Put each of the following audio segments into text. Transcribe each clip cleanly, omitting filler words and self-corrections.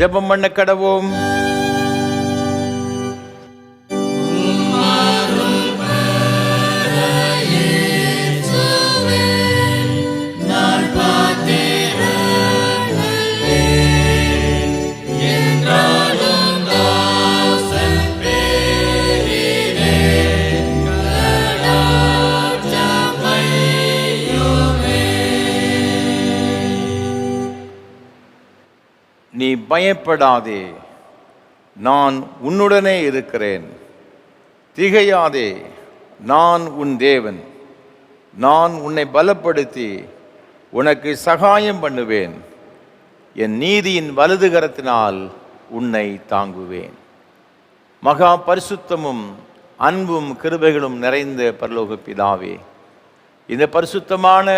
ஜெபம் பண்ண கடவோம். நீ பயப்படாதே, நான் உன்னுடனே இருக்கிறேன். திகையாதே, நான் உன் தேவன். நான் உன்னை பலப்படுத்தி உனக்கு சகாயம் பண்ணுவேன். என் நீதியின் வலது கரத்தினால் உன்னை தாங்குவேன். மகா பரிசுத்தமும் அன்பும் கிருபைகளும் நிறைந்த பரலோக பிதாவே, இந்த பரிசுத்தமான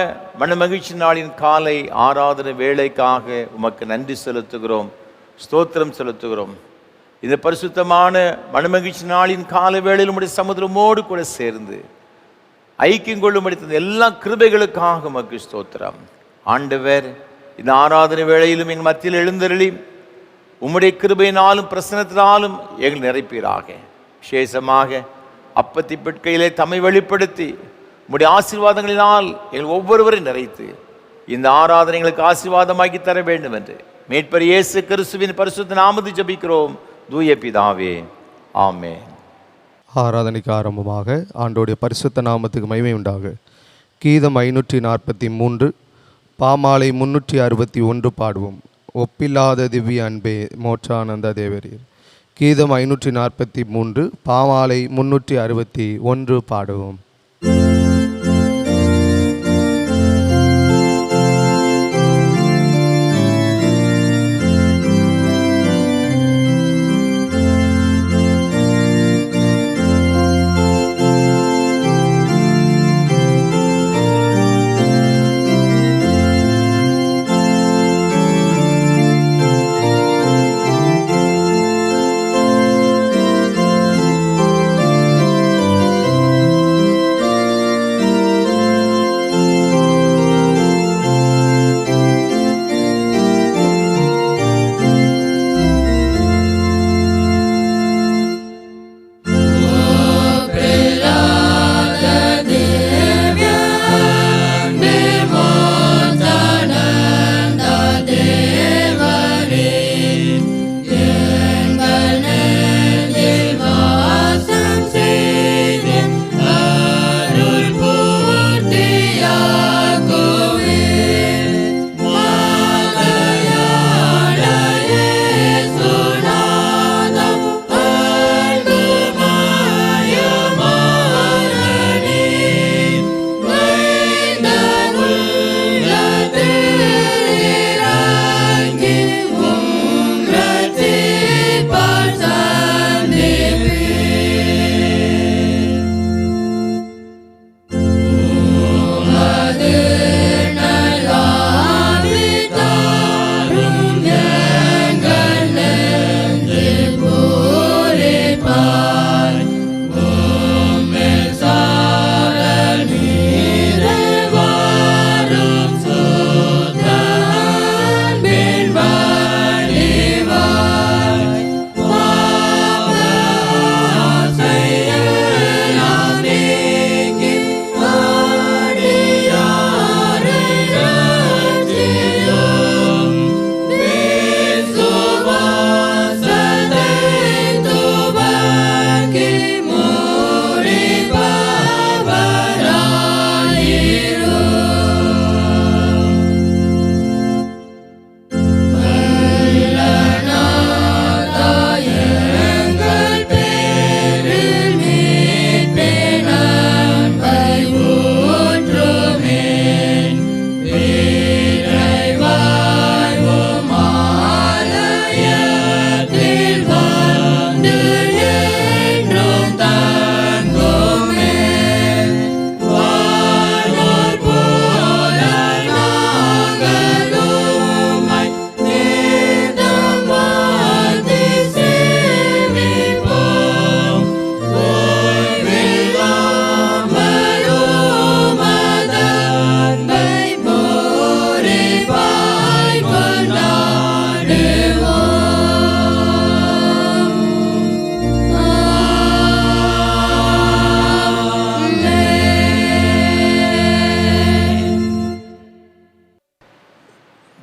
மனமகிழ்ச்சி நாளின் காலை ஆராதனை வேளைக்காக உமக்கு நன்றி செலுத்துகிறோம், ஸ்தோத்திரம் செலுத்துகிறோம். இந்த பரிசுத்தமான மனமகிழ்ச்சி நாளின் காலை வேளையில் உம்முடைய சமுதிரமோடு கூட சேர்ந்து ஐக்கியம் கொள்ளும்படி எல்லா கிருபைகளுக்காக உமக்கு ஸ்தோத்திரம். ஆண்டவர், இந்த ஆராதனை வேளையிலும் எங்கள் மத்தியில் எழுந்தருளி உம்முடைய கிருபையினாலும் பிரசனத்தினாலும் எங்கள் நிறைப்பீராக. விசேஷமாக அப்பத்தி பிட்கையிலே தம்மை வெளிப்படுத்தி உம்முடைய ஆசீர்வாதங்களினால் எங்கள் ஒவ்வொருவரையும் நிறைத்து இந்த ஆராதனைகளுக்கு ஆசீர்வாதமாக்கி தர வேண்டும் என்று மீட்பர் இயேசு கிறிஸ்துவின் பரிசுத்த நாமத்தில் ஜெபிக்கிறோம் தூய பிதாவே, ஆமென். ஆராதனைக்கு ஆரம்பமாக ஆண்டோடைய பரிசுத்த நாமத்துக்கு மகிமை உண்டாக. கீதம் 543, பாமாலை 361 பாடுவோம். ஒப்பில்லாத திவ்ய அன்பே மோட்சானந்த தேவரீர். கீதம் 543, பாமாலை 361 பாடுவோம்.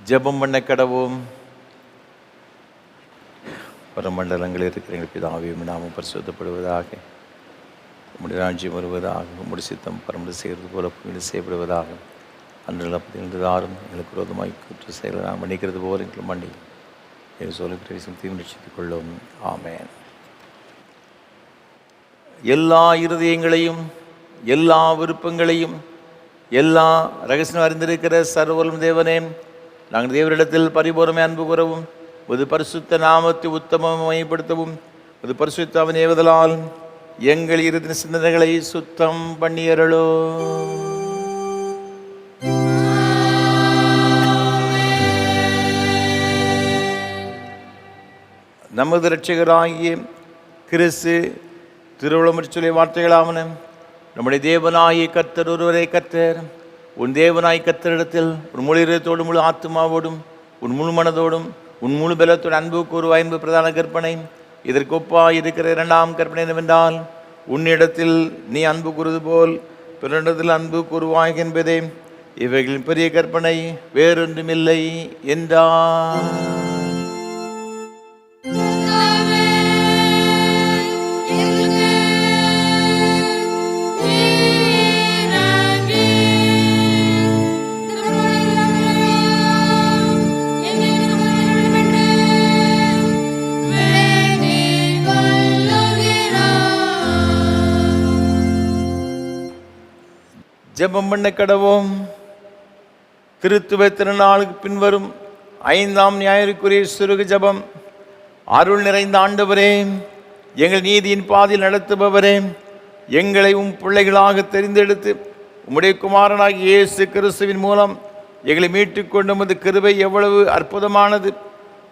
ஜெபம் பண்ண கடவோம். பரமண்டலங்களில் இருக்கிற எங்கள் பிதாவையும் நாமும் பரிசுத்தப்படுவதாக, உம்முடைய ராஜ்யம் வருவதாக, உம்முடைய சித்தம் பரமண்டு செய்கிறது போல புனித செய்யப்படுவதாக. அன்று யாரும் எங்களுக்கு விரோதமாய் குற்ற செயலை நான் மன்னிக்கிறது போல் எங்களுக்கு மன்னி எங்கள் சொல்லுகிற தீர்மானித்துக் கொள்ளும். ஆமேன். எல்லா இருதயங்களையும், எல்லா விருப்பங்களையும், எல்லா ரகசியம் அறிந்திருக்கிற சர்வலும் தேவனே, நாங்கள் தேவரிடத்தில் பரிபூர்ணமே அன்பு கூறவும், ஒரு பரிசுத்த நாமத்தை உத்தமமைப்படுத்தவும், ஒரு பரிசுத்தவன் ஏவுதலால் எங்கள் இறுதி சிந்தனைகளை சுத்தம் பண்ணியறளோ. நமது இரட்சகராகிய கிறிஸ்து திருவுளமற் சொல்லிய வார்த்தைகளாவன, நம்முடைய தேவனாகிய கர்த்தர் ஒருவரே கர்த்தர். உன் தேவனாய் கர்த்தரிடத்தில் உன் முழு இதயத்தோடும், முழு ஆத்மாவோடும், உன் முழு மனதோடும், உன் முழு பலத்தோடு அன்பு கூறுவாய் என்பது பிரதான கற்பனை. இதற்கு ஒப்பாய் இருக்கிற இரண்டாம் கற்பனை என்னவென்றால், உன்னிடத்தில் நீ அன்பு கூறுவது போல் பிறனிடத்தில் அன்பு கூறுவாய் என்பதே. இவைகளின் பெரிய கற்பனை வேறொன்றுமில்லை என்றார். ஜெபம் பண்ண கடவோம். திருத்துவ திருநாளுக்கு பின்வரும் 5ஆம் ஞாயிறுக்குரிய சுருகு ஜெபம். அருள் நிறைந்த ஆண்டவரே, எங்கள் நீதியின் பாதையில் நடத்துபவரே, எங்களை உம் பிள்ளைகளாக தெரிந்தெடுத்து உம்முடைய குமாரனாகிய இயேசு கிறிஸ்துவின் மூலம் எங்களை மீட்டுக்கொண்டு உமது கிருபை எவ்வளவு அற்புதமானது.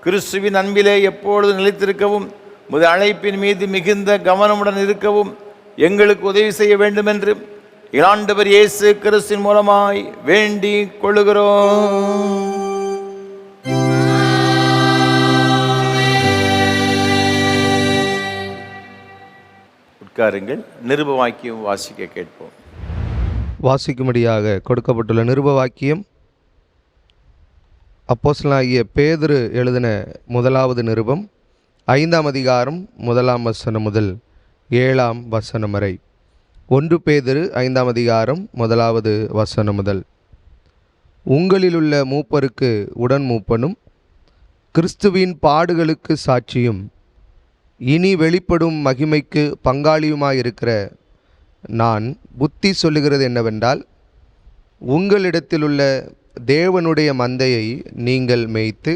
கிறிஸ்துவின் அன்பிலே எப்பொழுது நிலைத்திருக்கவும், உமது அழைப்பின் மீது மிகுந்த கவனமுடன் இருக்கவும் எங்களுக்கு உதவி செய்ய வேண்டும் என்று ஆண்டவர் இயேசு கிறிஸ்துவின் மூலமாய் வேண்டிக் கொள்ளுகிறோம். உட்காருங்கள். நிருப வாக்கியம் வாசிக்க கேட்போம். வாசிக்கும்படியாக கொடுக்கப்பட்டுள்ள நிருப வாக்கியம் அப்போஸ்தலனாகிய பேதுரு எழுதின முதலாவது நிருபம் 5ஆம் அதிகாரம் 1ஆம் வசனம் முதல் 7ஆம் வசனம் வரை. 1 பேதுரு 5ஆம் அதிகாரம் 1வது வசனம் முதல். உங்களிலுள்ள மூப்பருக்கு உடன் மூப்பனும், கிறிஸ்துவின் பாடுகளுக்கு சாட்சியும், இனி வெளிப்படும் மகிமைக்கு பங்காளியுமாயிருக்கிற நான் புத்தி சொல்லுகிறது என்னவென்றால், உங்களிடத்திலுள்ள தேவனுடைய மந்தையை நீங்கள் மேய்த்து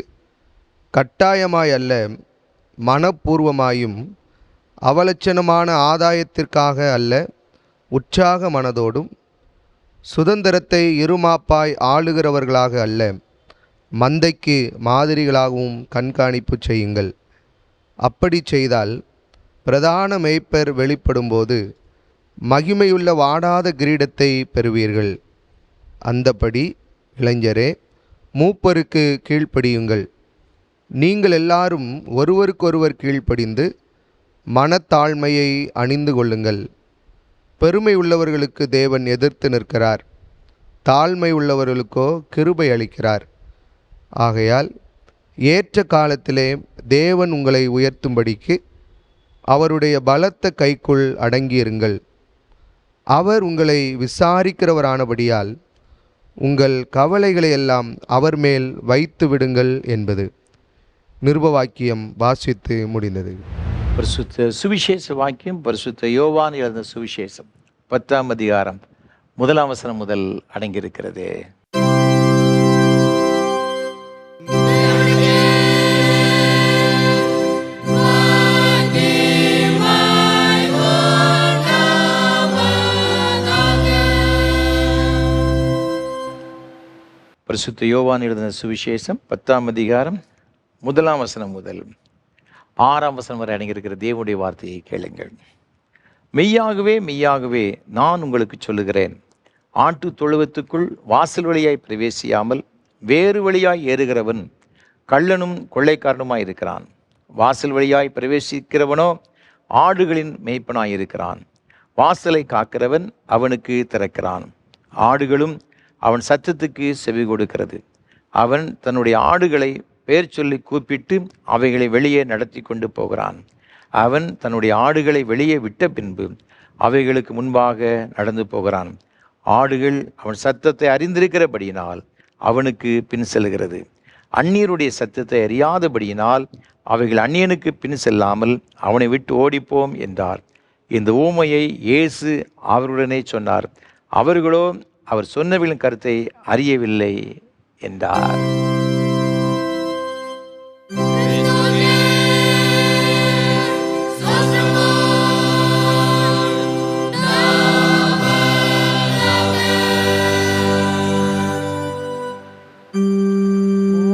கட்டாயமாய் அல்ல, மனப்பூர்வமாயும் அவலட்சணமான ஆதாயத்திற்காக அல்ல, உற்சாக மனதோடும் சுதந்திரத்தை இருமாப்பாய் ஆளுகிறவர்களாக அல்ல, மந்தைக்கு மாதிரிகளாகவும் கண்காணிப்பு செய்யுங்கள். அப்படி செய்தால் பிரதான மேய்ப்பர் வெளிப்படும்போது மகிமையுள்ள வாடாத கிரீடத்தை பெறுவீர்கள். அந்தபடி இளைஞரே, மூப்பருக்கு கீழ்ப்படியுங்கள். நீங்கள் எல்லாரும் ஒருவருக்கொருவர் கீழ்ப்படிந்து மனத்தாழ்மையை அணிந்து கொள்ளுங்கள். பெருமை உள்ளவர்களுக்கு தேவன் எதிர்த்து நிற்கிறார், தாழ்மை உள்ளவர்களுக்கோ கிருபை அளிக்கிறார். ஆகையால் ஏற்ற காலத்திலே தேவன் உங்களை உயர்த்தும்படிக்கு அவருடைய பலத்த கைக்குள் அடங்கியிருங்கள். அவர் உங்களை விசாரிக்கிறவரானபடியால் உங்கள் கவலைகளை எல்லாம் அவர் மேல் வைத்து விடுங்கள் என்பது. நிருப வாக்கியம் வாசித்து முடிந்தது. பரிசுத்த சுவிசேஷ வாக்கியம் பரிசுத்த யோவான் எழுதின சுவிசேஷம் 10ஆம் அதிகாரம் 1ஆம் வசனம் முதல் அடங்கியிருக்கிறது. பரிசுத்த யோவான் எழுதின சுவிசேஷம் 10ஆம் அதிகாரம் 1ஆம் வசனம் முதல் 6ஆம் வசனம் வரை அடங்கியிருக்கிற தேவனுடைய வார்த்தையை கேளுங்கள். மெய்யாகவே மெய்யாகவே நான் உங்களுக்கு சொல்லுகிறேன், ஆட்டு தொழுவத்துக்குள் வாசல் வழியாய் பிரவேசியாமல் வேறு வழியாய் ஏறுகிறவன் கள்ளனும் கொள்ளைக்காரனுமாய் இருக்கிறான். வாசல் வழியாய் பிரவேசிக்கிறவனோ ஆடுகளின் மேய்ப்பனாய் இருக்கிறான். வாசலை காக்கிறவன் அவனுக்கு திறக்கிறான். ஆடுகளும் அவன் சத்தத்துக்கு செவி கொடுக்கிறது. அவன் தன்னுடைய ஆடுகளை பெயர் சொல்லி கூப்பிட்டு அவைகளை வெளியே நடத்தி கொண்டு போகிறான். அவன் தன்னுடைய ஆடுகளை வெளியே விட்ட பின்பு அவைகளுக்கு முன்பாக நடந்து போகிறான். ஆடுகள் அவன் சத்தத்தை அறிந்திருக்கிறபடியினால் அவனுக்கு பின் செல்கிறது. அந்நியருடைய சத்தத்தை அறியாதபடியினால் அவைகள் அந்நியனுக்கு பின் செல்லாமல் அவனை விட்டு ஓடிப்போம் என்றார். இந்த ஊமையை இயேசு அவருடனே சொன்னார். அவர்களோ அவர் சொன்னவர்களின் கருத்தை அறியவில்லை என்றார்.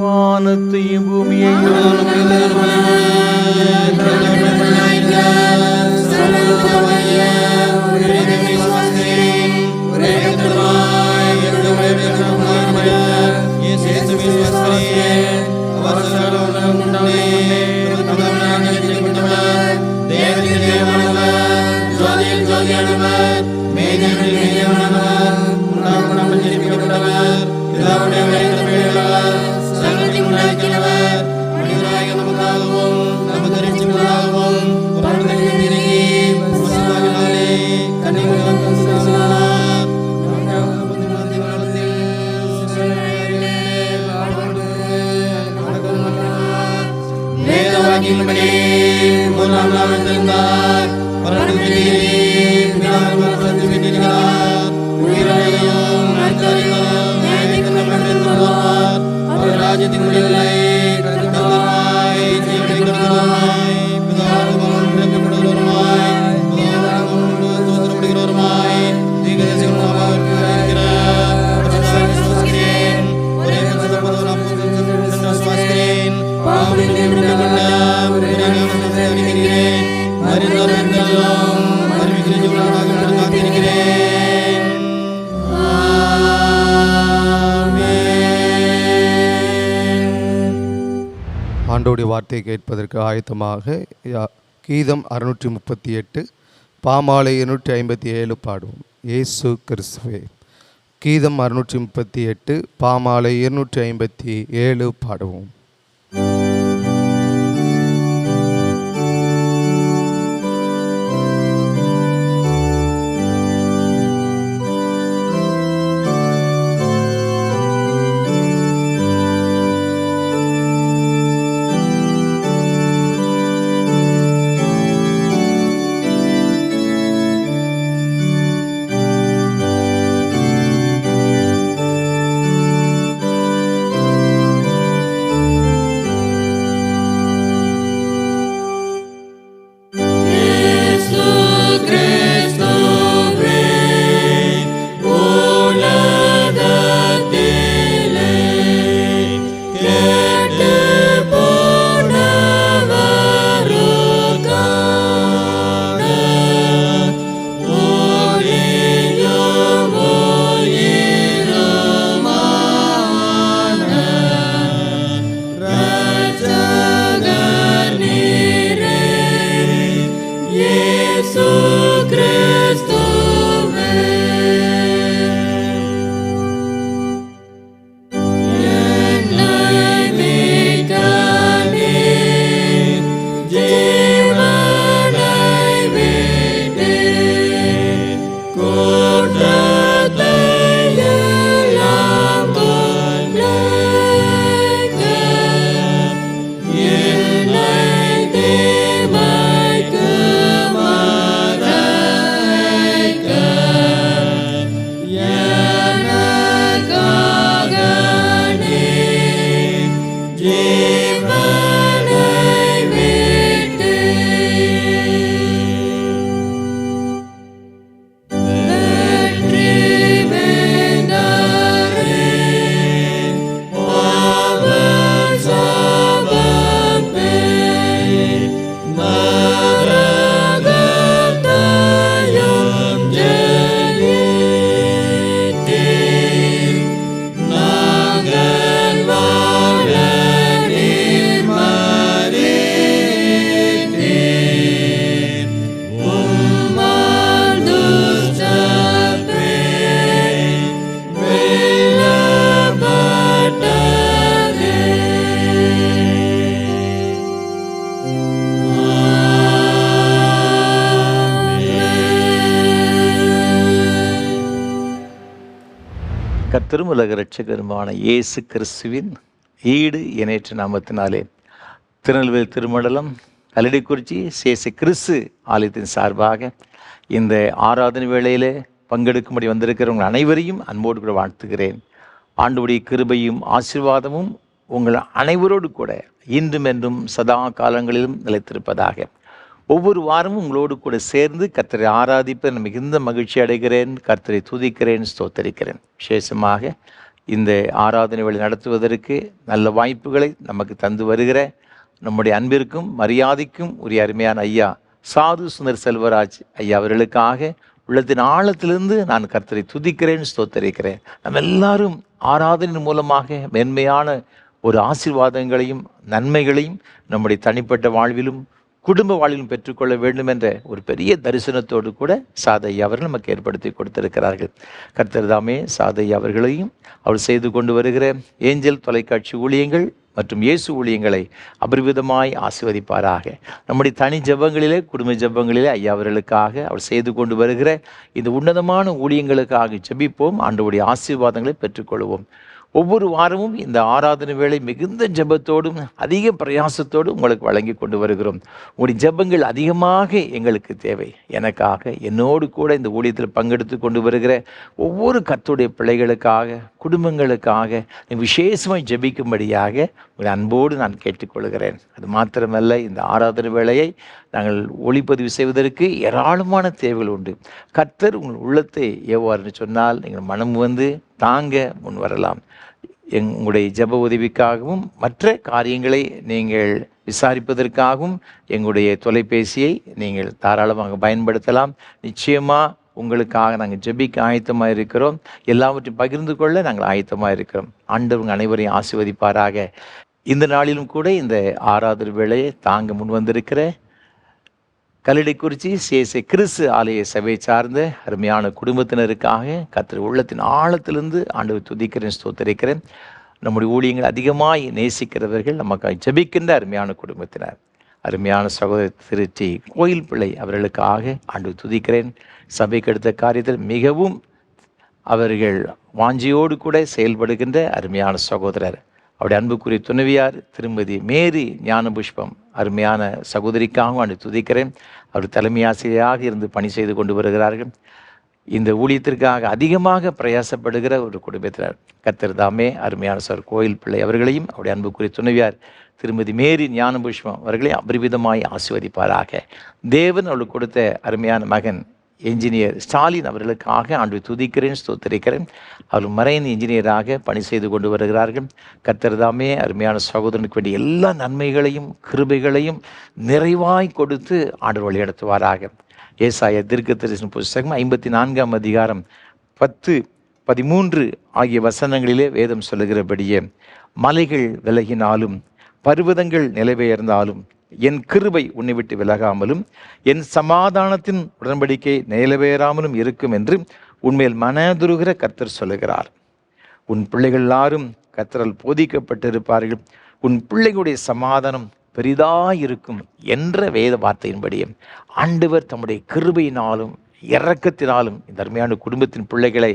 வானத்தையும் பூமியையும் ஆண்டோடைய வார்த்தையை கேட்பதற்கு ஆயத்தமாக கீதம் 638 பாமாலை 257 பாடுவோம். இயேசு கிறிஸ்துவே. கீதம் 638 பாமாலை 257 பாடுவோம். கர்த்தரும் உலக இரட்சகருமான இயேசு கிறிஸ்துவின் ஈடு இணையற்ற நாமத்தினாலே திருநெல்வேலி திருமண்டலம் கல்லடிக்குறிச்சி சேச கிறிஸ்து ஆலயத்தின் சார்பாக இந்த ஆராதனை வேளையிலே பங்கெடுக்கும்படி வந்திருக்கிறவங்க அனைவரையும் அன்போடு கூட வாழ்த்துகிறேன். ஆண்டவருடைய கிருபையும் ஆசீர்வாதமும் உங்கள் அனைவரோடு கூட இன்றும் என்றும் சதா காலங்களிலும் நிலைத்திருப்பதாக. ஒவ்வொரு வாரமும் உங்களோடு கூட சேர்ந்து கர்த்தரை ஆராதிப்ப நான் மிகுந்த மகிழ்ச்சி அடைகிறேன். கர்த்தரை துதிக்கிறேன், ஸ்தோத்தரிக்கிறேன். விசேஷமாக இந்த ஆராதனை வழி நடத்துவதற்கு நல்ல வாய்ப்புகளை நமக்கு தந்து வருகிற நம்முடைய அன்பிற்கும் மரியாதைக்கும் உரிய அருமையான ஐயா சாது சுந்தர் செல்வராஜ் ஐயா அவர்களுக்காக உள்ளத்தின் ஆழத்திலிருந்து நான் கர்த்தரை துதிக்கிறேன், ஸ்தோத்தரிக்கிறேன். நம்ம எல்லாரும் ஆராதனையின் மூலமாக மென்மையான ஒரு ஆசீர்வாதங்களையும் நன்மைகளையும் நம்முடைய தனிப்பட்ட வாழ்விலும் குடும்ப வாழ்விலும் பெற்றுக்கொள்ள வேண்டும் என்ற ஒரு பெரிய தரிசனத்தோடு கூட சாதையா அவர்கள் நமக்கு ஏற்படுத்தி கொடுத்திருக்கிறார்கள். கர்த்தர் தாமே சாதையா அவர்களையும் அவர் செய்து கொண்டு வருகிற ஏஞ்சல் தொலைக்காட்சி ஊழியங்கள் மற்றும் இயேசு ஊழியங்களை அபரிவிதமாய் ஆசீர்வதிப்பாராக. நம்முடைய தனி ஜெபங்களிலே குடும்ப ஜெபங்களிலே ஐயா அவர்களுக்காக அவர் செய்து கொண்டு வருகிற இந்த உன்னதமான ஊழியங்களுக்காக ஜெபிப்போம். ஆண்டவருடைய ஆசீர்வாதங்களை பெற்றுக்கொள்வோம். ஒவ்வொரு வாரமும் இந்த ஆராதனை வேளை மிகுந்த ஜெபத்தோடும் அதிக பிரயாசத்தோடும் உங்களுக்கு வழங்கி கொண்டு வருகிறோம். உங்களுடைய ஜெபங்கள் அதிகமாக எங்களுக்கு தேவை. எனக்காக என்னோடு கூட இந்த ஊழியத்தில் பங்கெடுத்து கொண்டு வருகிற ஒவ்வொரு கர்த்தருடைய பிள்ளைகளுக்காக குடும்பங்களுக்காக விசேஷமாக ஜெபிக்கும்படியாக உங்கள் அன்போடு நான் கேட்டுக்கொள்கிறேன். அது மாத்திரமல்ல, இந்த ஆராதனை வேளையை நாங்கள் ஒளிப்பதிவு செய்வதற்கு ஏராளமான தேவைகள் உண்டு. கர்த்தர் உங்கள் உள்ளத்தை ஏவார்னு சொன்னால் நீங்கள் மனம் வந்து தாங்க முன் வரலாம். உங்களுடைய ஜெப உதவிக்காகவும் மற்ற காரியங்களை நீங்கள் விசாரிப்பதற்காகவும் எங்களுடைய தொலைபேசியை நீங்கள் தாராளமாக பயன்படுத்தலாம். நிச்சயமாக உங்களுக்காக நாங்கள் ஜெபிக்க ஆயத்தமாக இருக்கிறோம். எல்லாவற்றையும் பகிர்ந்து கொள்ள நாங்கள் ஆயத்தமாக இருக்கிறோம். ஆண்டவங்க அனைவரையும் ஆசீர்வதிப்பாராக. இந்த நாளிலும் கூட இந்த ஆராதனை வேளையை தாங்க முன் வந்திருக்கிற கல்லடிக்குறிச்சி சேச கிறிஸ்து ஆலய சபை சார்ந்த அருமையான குடும்பத்தினருக்காக கர்த்தர் உள்ளத்தின் ஆழத்திலிருந்து ஆண்டவர் துதிக்கிறேன், ஸ்தோத்தரிக்கிறேன். நம்முடைய ஊழியங்கள் அதிகமாய் நேசிக்கிறவர்கள், நமக்காக ஜெபிக்கின்ற அருமையான குடும்பத்தினர், அருமையான சகோதரர் திரு டி. கோயில் பிள்ளை அவர்களுக்காக ஆண்டவர் துதிக்கிறேன். சபைக்கு அடுத்த காரியத்தில் மிகவும் அவர்கள் வாஞ்சியோடு கூட செயல்படுகின்ற அருமையான சகோதரர், அவருடைய அன்புக்குரிய துணைவியார் திருமதி மேரி ஞானபுஷ்பம் அருமையான சகோதரிக்காகவும் அன்று துதிக்கிறேன். அவர் தலைமை ஆசிரியராக இருந்து பணி செய்து கொண்டு வருகிறார்கள். இந்த ஊழியத்திற்காக அதிகமாக பிரயாசப்படுகிற ஒரு குடும்பத்தினர், கர்த்தர் தாமே அருமையான சார் கோயில் பிள்ளை அவர்களையும் அவருடைய அன்புக்குரிய துணைவியார் திருமதி மேரி ஞானபுஷ்பம் அவர்களையும் அபரிவிதமாய் ஆசீர்வதிப்பாராக. தேவன் அவளுக்கு கொடுத்த அருமையான மகன் என்ஜினியர் ஸ்டாலின் அவர்களுக்காக ஆண்டவரை துதிக்கிறேன், ஸ்தோத்தரிக்கிறேன். அவர் மரைன் இன்ஜினியராக பணி செய்து கொண்டு வருகிறார்கள். கர்த்தர் தாமே அருமையான சகோதரனுக்கு வேண்டிய எல்லா நன்மைகளையும் கிருபைகளையும் நிறைவாய் கொடுத்து ஆண்டவர் வழிநடத்துவாராக. ஏசாயா தீர்க்கதரிசன புஸ்தகம் 54ஆம் அதிகாரம் 10, 13 ஆகிய வசனங்களிலே வேதம் சொல்லுகிறபடியே, மலைகள் விலகினாலும் பர்வதங்கள் நிலைபெயர்ந்தாலும் என் கிருபை உன்னை விட்டு விலகாமலும் என் சமாதானத்தின் உடன்படிக்கை நிலைபெயராமலும் இருக்கும் என்று உன்மேல் மனதுருகிற கர்த்தர் சொல்லுகிறார். உன் பிள்ளைகள் எல்லாரும் கர்த்தரால் போதிக்கப்பட்டிருப்பார்கள். உன் பிள்ளைகளுடைய சமாதானம் பெரிதாயிருக்கும் என்ற வேத வார்த்தையின்படியே ஆண்டவர் தம்முடைய கிருபையினாலும் இரக்கத்தினாலும் இந்த அருமையான குடும்பத்தின் பிள்ளைகளை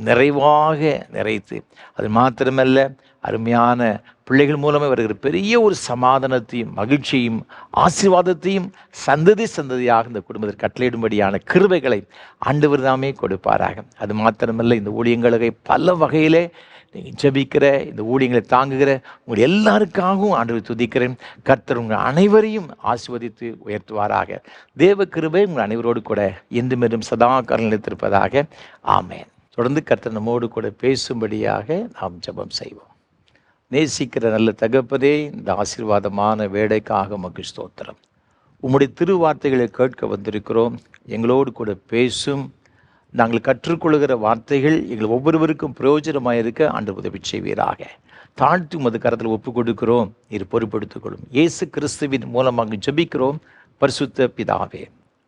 நிறைவாக நிறைத்து, அது மாத்திரமல்ல அருமையான பிள்ளைகள் மூலமாக வருகிற பெரிய ஒரு சமாதானத்தையும் மகிழ்ச்சியையும் ஆசீர்வாதத்தையும் சந்ததி சந்ததியாக இந்த குடும்பத்தில் கட்டளையிடும்படியான கிருபைகளை ஆண்டவர் தாமே கொடுப்பாராக. அது மாத்திரமல்ல, இந்த ஊழியங்களை பல வகையிலே நீங்கள் ஜெபிக்கிற இந்த ஊழியங்களை தாங்குகிற உங்கள் எல்லாருக்காகவும் ஆண்டவரை துதிக்கிறேன். கர்த்தர் உங்கள் அனைவரையும் ஆசீர்வதித்து உயர்த்துவாராக. தேவ கிருபை உங்கள் அனைவரோடு கூட என்றும் என்றும் சதா காலம் நிலைத்திருப்பதாக. ஆமேன். தொடர்ந்து கர்த்தர் நம்மோடு கூட பேசும்படியாக நாம் ஜெபம் செய்வோம். நேசிக்கிற நல்ல தகப்பதே, இந்த ஆசீர்வாதமான வேடைக்காக உமக்கு ஸ்தோத்திரம். உம்முடைய திருவார்த்தைகளை கேட்க வந்திருக்கிறோம். எங்களோடு கூட பேசும். நாங்கள் கற்றுக்கொள்கிற வார்த்தைகள் எங்கள் ஒவ்வொருவருக்கும் பிரயோஜனமாக இருக்க ஆண்டவர் உதவி செய்வீராக. தாழ்த்தி உமது கரத்தில் ஒப்புக் கொடுக்கிறோம். இது பொறுப்படுத்திக் கொள்ளும். இயேசு கிறிஸ்துவின் மூலமாக ஜெபிக்கிறோம் பரிசுத்த பிதாவே,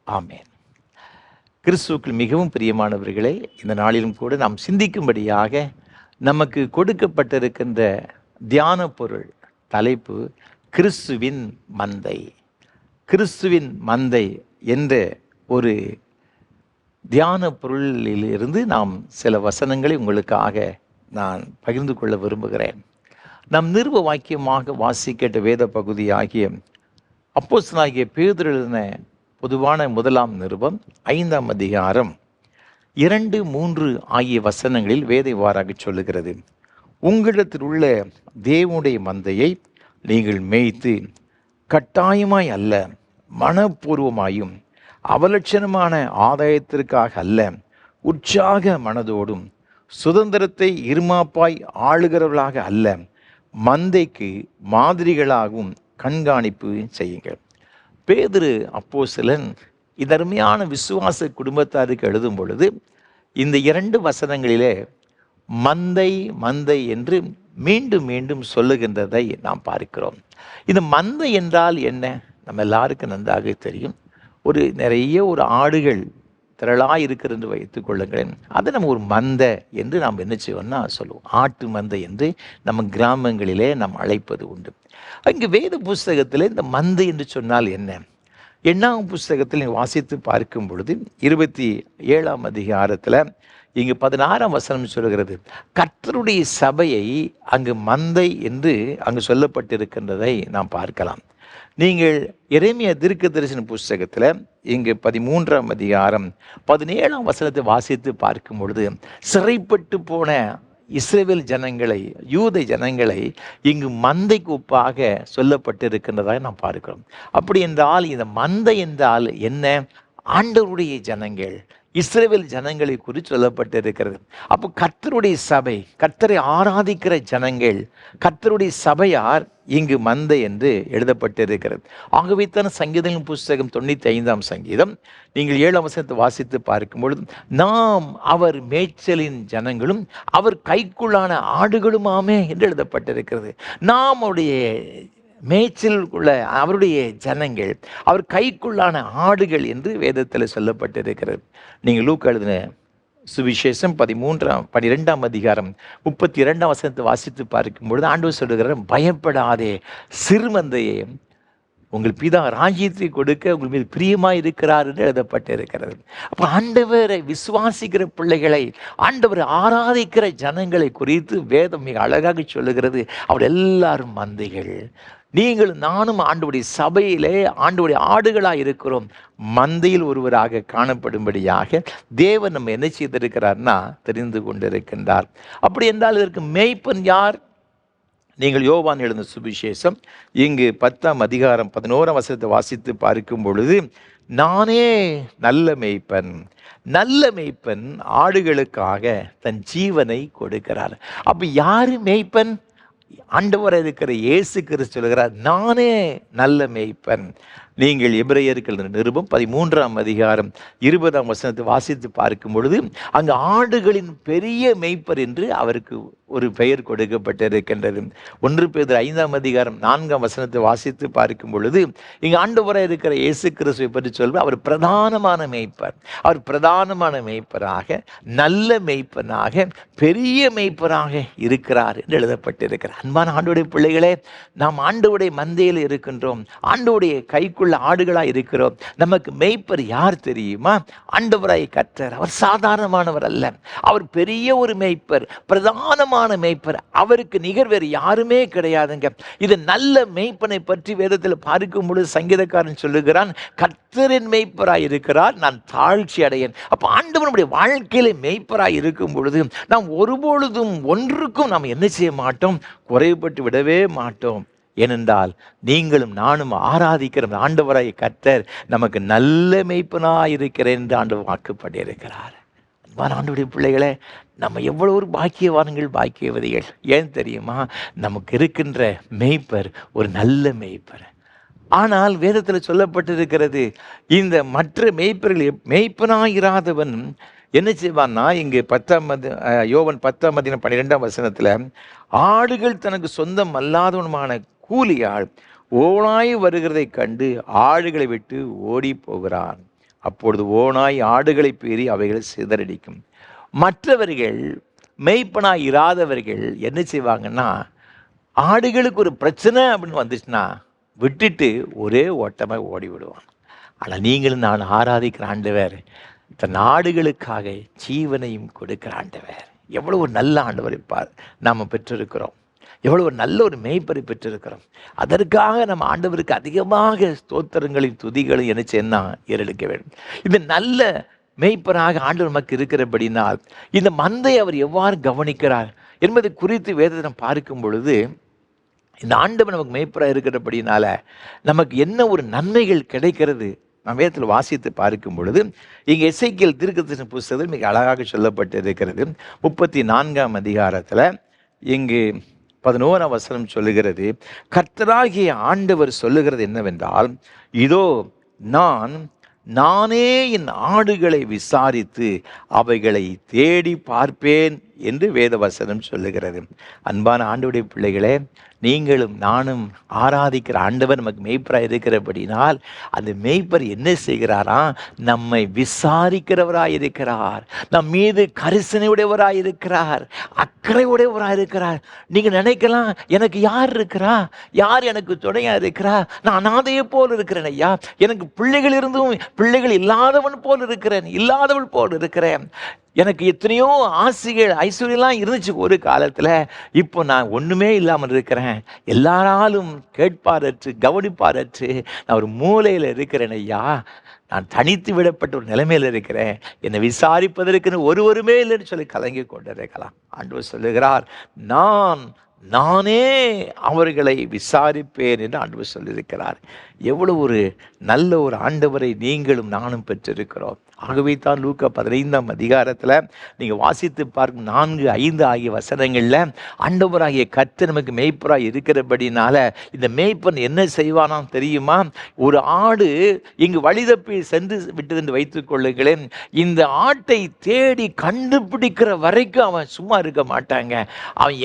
ஆமேன். கிறிஸ்துவுக்குள் மிகவும் பிரியமானவர்களே, இந்த நாளிலும் கூட நாம் சிந்திக்கும்படியாக நமக்கு கொடுக்கப்பட்டிருக்கின்ற தியான பொருள் தலைப்பு கிறிஸ்துவின் மந்தை. கிறிஸ்துவின் மந்தை என்ற ஒரு தியான பொருளிலிருந்து நாம் சில வசனங்களை உங்களுக்காக நான் பகிர்ந்து கொள்ள விரும்புகிறேன். நம் நிருப வாக்கியமாக வாசிக்கட்ட வேத பகுதி ஆகிய அப்போஸ்தலனாகிய பேதுரு எழுதின பொதுவான முதலாம் நிருபம் 5ஆம் அதிகாரம் 2, 3 ஆகிய வசனங்களில் வேத இவ்வாறாக சொல்லுகிறது. உங்களிடத்தில் உள்ள தேவனுடைய மந்தையை நீங்கள் மேய்த்து கட்டாயமாய் அல்ல, மனப்பூர்வமாயும் அவலட்சணமான ஆதாயத்திற்காக அல்ல, உற்சாக மனதோடும் சுதந்திரத்தை இருமாப்பாய் ஆளுகிறவர்களாக அல்ல, மந்தைக்கு மாதிரிகளாகவும் கண்காணிப்பு செய்யுங்கள். பேதுரு அப்போஸ்தலன் இந்த அருமையான விசுவாச குடும்பத்தாருக்கு எழுதும் பொழுது இந்த 2 வசனங்களிலே மந்தை மந்தை என்று மீண்டும் மீண்டும் சொல்லுகின்றதை நாம் பார்க்கிறோம். இந்த மந்தை என்றால் என்ன? நம்ம எல்லாருக்கும் நன்றாக தெரியும். நிறைய ஆடுகள் திரளாக இருக்கிறது என்று வைத்துக் கொள்ளுங்களேன். அதை நம்ம ஒரு மந்தை என்று நாம் என்ன செய்வோம்னா சொல்லுவோம். ஆட்டு மந்தை என்று நம்ம கிராமங்களிலே நாம் அழைப்பது உண்டு. அங்கு வேத புஸ்தகத்தில் இந்த மந்தை என்று சொன்னால் என்ன? 8ஆம் புஸ்தகத்தில் வாசித்து பார்க்கும் பொழுது 27ஆம் அதிகாரத்தில் இங்கு 16ஆம் வசனம் சொல்கிறது, கர்த்தருடைய சபையை அங்கு மந்தை என்று அங்கு சொல்லப்பட்டிருக்கின்றதை நாம் பார்க்கலாம். நீங்கள் எரேமியா தீர்க்கதரிசன புஸ்தகத்தில் இங்கு 13ஆம் அதிகாரம் 17ஆம் வசனத்தை வாசித்து பார்க்கும் பொழுது சிறைப்பட்டு போன இஸ்ரவேல் ஜனங்களை, யூத ஜனங்களை இங்கு மந்தைக்கு ஒப்பாக சொல்லப்பட்டிருக்கின்றதாக நாம் பார்க்கிறோம். அப்படி என்றால் இந்த மந்தை என்றால் என்ன? ஆண்டவருடைய ஜனங்கள், இஸ்ரவேல் ஜனங்களை குறித்து சொல்லப்பட்டிருக்கிறது. அப்போ கர்த்தருடைய சபை, கர்த்தரை ஆராதிக்கிற ஜனங்கள், கர்த்தருடைய சபையார் இங்கு மந்தை என்று எழுதப்பட்டிருக்கிறது. ஆகவே தான் சங்கீதங்களின் புஸ்தகம் 95ஆம் சங்கீதம் நீங்கள் 7ஆம் வசனத்தை வாசித்து பார்க்கும் பொழுது, நாம் அவர் மேய்ச்சலின் ஜனங்களும் அவர் கைக்குள்ளான ஆடுகளுமாமே என்று எழுதப்பட்டிருக்கிறது. நாம் அவருடைய மேய்ச்சல் உள்ள அவருடைய ஜனங்கள், அவர் கைக்குள்ளான ஆடுகள் என்று வேதத்தில் சொல்லப்பட்டிருக்கிறது. நீங்கள் லூக்கா எழுதின சுவிசேஷம் 12ஆம் அதிகாரம் 32ஆம் வசனத்தை வாசித்து பார்க்கும் பொழுது ஆண்டவர் சொல்லுகிறார், பயப்படாதே சிறுமந்தையே, உங்கள் பிதா ராஜ்யத்தை கொடுக்க உங்கள் மீது பிரியமாக இருக்கிறார் என்று எழுதப்பட்டிருக்கிறது. அப்போ ஆண்டவரை விசுவாசிக்கிற பிள்ளைகளை, ஆண்டவரை ஆராதிக்கிற ஜனங்களை குறித்து வேதம் மிக அழகாக சொல்லுகிறது. அவர் எல்லாரும் மந்தைகள். நீங்கள் நானும் ஆண்டவருடைய சபையிலே ஆண்டவருடைய ஆடுகளாக இருக்கிறோம். மந்தையில் ஒருவராக காணப்படும்படியாக தேவன் நம்ம என்ன செய்திருக்கிறார்னா தெரிந்து கொண்டிருக்கின்றார். அப்படி என்றால் இதற்கு மேய்ப்பன் யார்? நீங்கள் யோவான் எழுதின சுவிசேஷம் இங்கு 10ஆம் அதிகாரம் 11ஆம் வசனத்தை வாசித்து பார்க்கும் பொழுது, நானே நல்ல மேய்ப்பன், நல்ல மேய்ப்பன் ஆடுகளுக்காக தன் ஜீவனை கொடுக்கிறார். அப்போ யாரு மேய்ப்பன்? ஆண்டவர் இருக்கிற இயேசு கிறிஸ்து சொல்கிறார், நானே நல்ல மேய்ப்பன். நீங்கள் எபிரேயர்கள் நிருபம் 13ஆம் அதிகாரம் 20ஆம் வசனத்தை வாசித்து பார்க்கும் பொழுது அங்கு ஆடுகளின் பெரிய மேய்ப்பர் என்று அவருக்கு ஒரு பெயர் கொடுக்கப்பட்டிருக்கின்றது. 1 பேதுரு 5ஆம் அதிகாரம் 4ஆம் வசனத்தை வாசித்து பார்க்கும் பொழுது இங்கு ஆண்டவராக இருக்கிற இயேசு கிறிஸ்துவை பற்றி சொல்வது, அவர் பிரதானமான மேய்ப்பர். அவர் பிரதானமான மேய்ப்பராக, நல்ல மேய்ப்பனாக, பெரிய மேய்ப்பராக இருக்கிறார் என்று எழுதப்பட்டிருக்கிறார். அன்பான ஆண்டவருடைய பிள்ளைகளே, நாம் ஆண்டவருடைய மந்தையில் இருக்கின்றோம், ஆண்டவருடைய கைக்குள்ள ஆடுகளாக இருக்கிறோம். நமக்கு மேய்ப்பர் யார் தெரியுமா? ஆண்டவராய் கர்த்தர். அவர் சாதாரணமானவர் அல்ல, அவர் பெரிய ஒரு மேய்ப்பர், பிரதானமான மேய்ப்பர். அவருக்கு நிகர் வேறு யாருமே கிடையாதுங்க. இது நல்ல மேய்ப்பனை பற்றி வேதத்தில் பார்க்கும் பொழுது சங்கீதக்காரன் சொல்லுகிறான், கர்த்தரின் மேய்ப்பராய் இருக்கிறார், நான் தாழ்ச்சி அடையேன். அப்போ ஆண்டவனுடைய வாழ்க்கையில மேய்ப்பராய் இருக்கும் பொழுது நாம் ஒருபொழுதும் ஒன்றுக்கும் நாம் என்ன செய்ய மாட்டோம்? குறைபட்டு விடவே மாட்டோம். ஏனென்றால் நீங்களும் நானும் ஆராதிக்கிற ஆண்டவராய் கர்த்தர் நமக்கு நல்ல மேய்ப்பனாய் இருக்கிறேன் என்று ஆண்டவர் வாக்குப்படி இருக்கிறார். ஆண்டவருடைய பிள்ளைகளே, நம்ம எவ்வளோ ஒரு பாக்கியவான்கள், பாக்கியவதிகள். ஏன் தெரியுமா? நமக்கு இருக்கின்ற மேய்ப்பர் ஒரு நல்ல மேய்ப்பர். ஆனால் வேதத்தில் சொல்லப்பட்டிருக்கிறது, இந்த மற்ற மேய்ப்பர்கள் மேய்ப்பனாயிராதவன் என்ன செய்வான்னா, இங்கு யோவான் 10ஆம் அதிகாரம் 12ஆம் வசனத்தில், ஆடுகள் தனக்கு சொந்தம் அல்லாதவனுமான கூலியாள் ஓனாய் வருகிறதை கண்டு ஆடுகளை விட்டு ஓடி போகிறான். அப்பொழுது ஓனாய் ஆடுகளை பீறி அவைகளை சிதறடிக்கும். மற்றவர்கள், மேய்ப்பனாய் இராதவர்கள் என்ன செய்வாங்கன்னா, ஆடுகளுக்கு ஒரு பிரச்சனை அப்படின்னு வந்துச்சுன்னா விட்டுட்டு ஒரே ஓட்டமாக ஓடி விடுவான். ஆனால் நீங்களும் நான் ஆராதிக்கிற ஆண்டவர் தன் ஆடுகளுக்காக ஜீவனையும் கொடுக்கிற ஆண்டவர். எவ்வளோ ஒரு நல்ல ஆண்டவரை நாம் பெற்றிருக்கிறோம், எவ்வளோ ஒரு நல்ல ஒரு மேய்ப்பரை பெற்றிருக்கிறோம். அதற்காக நம்ம ஆண்டவருக்கு அதிகமாக ஸ்தோத்திரங்களையும் துதிகளையும் என்ன செய்யணும், ஏறெடுக்க வேண்டும். இந்த நல்ல மேய்ப்பராக ஆண்டவர் நமக்கு இருக்கிறபடினால் இந்த மந்தை அவர் எவ்வாறு கவனிக்கிறார் என்பதை குறித்து வேதத்தை நாம் பார்க்கும் பொழுது, இந்த ஆண்டவர் நமக்கு மேய்ப்பராக இருக்கிறபடினால நமக்கு என்ன ஒரு நன்மைகள் கிடைக்கிறது நாம் வேதத்தில் வாசித்து பார்க்கும் பொழுது, இங்கே எசேக்கியேல் தீர்க்கதரிசன புஸ்தகத்தில் மிக அழகாக சொல்லப்பட்டு இருக்கிறது. 34ஆம் அதிகாரத்தில் இங்கு 11ஆம் வசனம் சொல்லுகிறது, கர்த்தராகிய ஆண்டவர் சொல்லுகிறது என்னவென்றால், இதோ நானே என் ஆடுகளை விசாரித்து அவைகளை தேடி பார்ப்பேன் என்று வேதவசனம் சொல்லுகிறது. அன்பான ஆண்டவருடைய பிள்ளைகளே, நீங்களும் நானும் ஆராதிக்கிற ஆண்டவர் நமக்கு மேய்ப்பராக இருக்கிறபடினால் அந்த மேய்ப்பர் என்ன செய்கிறாராம், நம்மை விசாரிக்கிறவராக இருக்கிறார், நம் மீது கரிசனை உடையவராக இருக்கிறார், அக்கறை உடையவராக இருக்கிறார். நீங்கள் நினைக்கலாம், எனக்கு யார் இருக்கிறா, யார் எனக்கு துணையாக இருக்கிறா, நான் அனாதையை போல் இருக்கிறேன் ஐயா, எனக்கு பிள்ளைகள் இருந்தும் பிள்ளைகள் இல்லாதவன் போல் இருக்கிறேன், இல்லாதவள் போல் இருக்கிறேன், எனக்கு எத்தனையோ ஆசைகள் ஐஸ்வர்யெல்லாம் இருந்துச்சு ஒரு காலத்தில், இப்போ நான் ஒன்றுமே இல்லாமல் இருக்கிறேன், எல்லாராலும் கேட்பாரற்று கவனிப்பாரற்று நான் ஒரு மூலையில் இருக்கிறேன் ஐயா, நான் தனித்து விடப்பட்ட ஒரு நிலைமையில் இருக்கிறேன், என்னை விசாரிப்பதற்குன்னு ஒருவருமே இல்லைன்னு சொல்லி கலங்கி கொண்டிருக்கலாம். ஆண்டவர் சொல்லுகிறார், நானே அவர்களை விசாரிப்பேன் என்று ஆண்டவர் சொல்லியிருக்கிறார். எவ்வளவு ஒரு நல்ல ஒரு ஆண்டவரை நீங்களும் நானும் பெற்றிருக்கிறோம். ஆகவே தான் லூக்கா 15ஆம் அதிகாரத்தில் நீங்கள் வாசித்து பார்க்கும் 4, 5 ஆகிய வசனங்களில் ஆண்டவராகிய கர்த்தர் நமக்கு மேய்ப்பராக இருக்கிறபடினால இந்த மேய்ப்பன் என்ன செய்வானாம் தெரியுமா, ஒரு ஆடு இங்கு வழிதப்பி சென்று விட்டது என்று வைத்துக் கொள்ளுங்களேன், இந்த ஆட்டை தேடி கண்டுபிடிக்கிற வரைக்கும் அவன் சும்மா இருக்க மாட்டாங்க. அவன்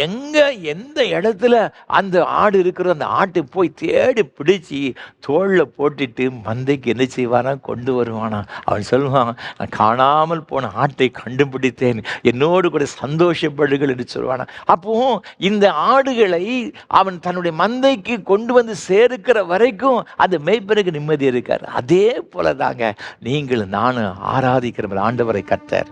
எந்த இடத்துல அந்த ஆடு இருக்கிற அந்த ஆட்டை போய் தேடி பிடிச்சி தோளில் போட்டுட்டு மந்தைக்கு என்ன செய்வானா, கொண்டு வருவானா. அவன் சொல்லுவான், நான் காணாமல் போன ஆட்டை கண்டுபிடித்தேன், என்னோடு கூட சந்தோஷப்படுகள் என்று சொல்வானா. அப்போ இந்த ஆடுகளை அவன் தன்னுடைய மந்தைக்கு கொண்டு வந்து சேர்க்கிற வரைக்கும் அந்த மேய்ப்பனுக்கு நிம்மதி இருக்கார். அதே போல தாங்க நீங்களும் நானும் ஆராதிக்கிற ஆண்டவரை கர்த்தர்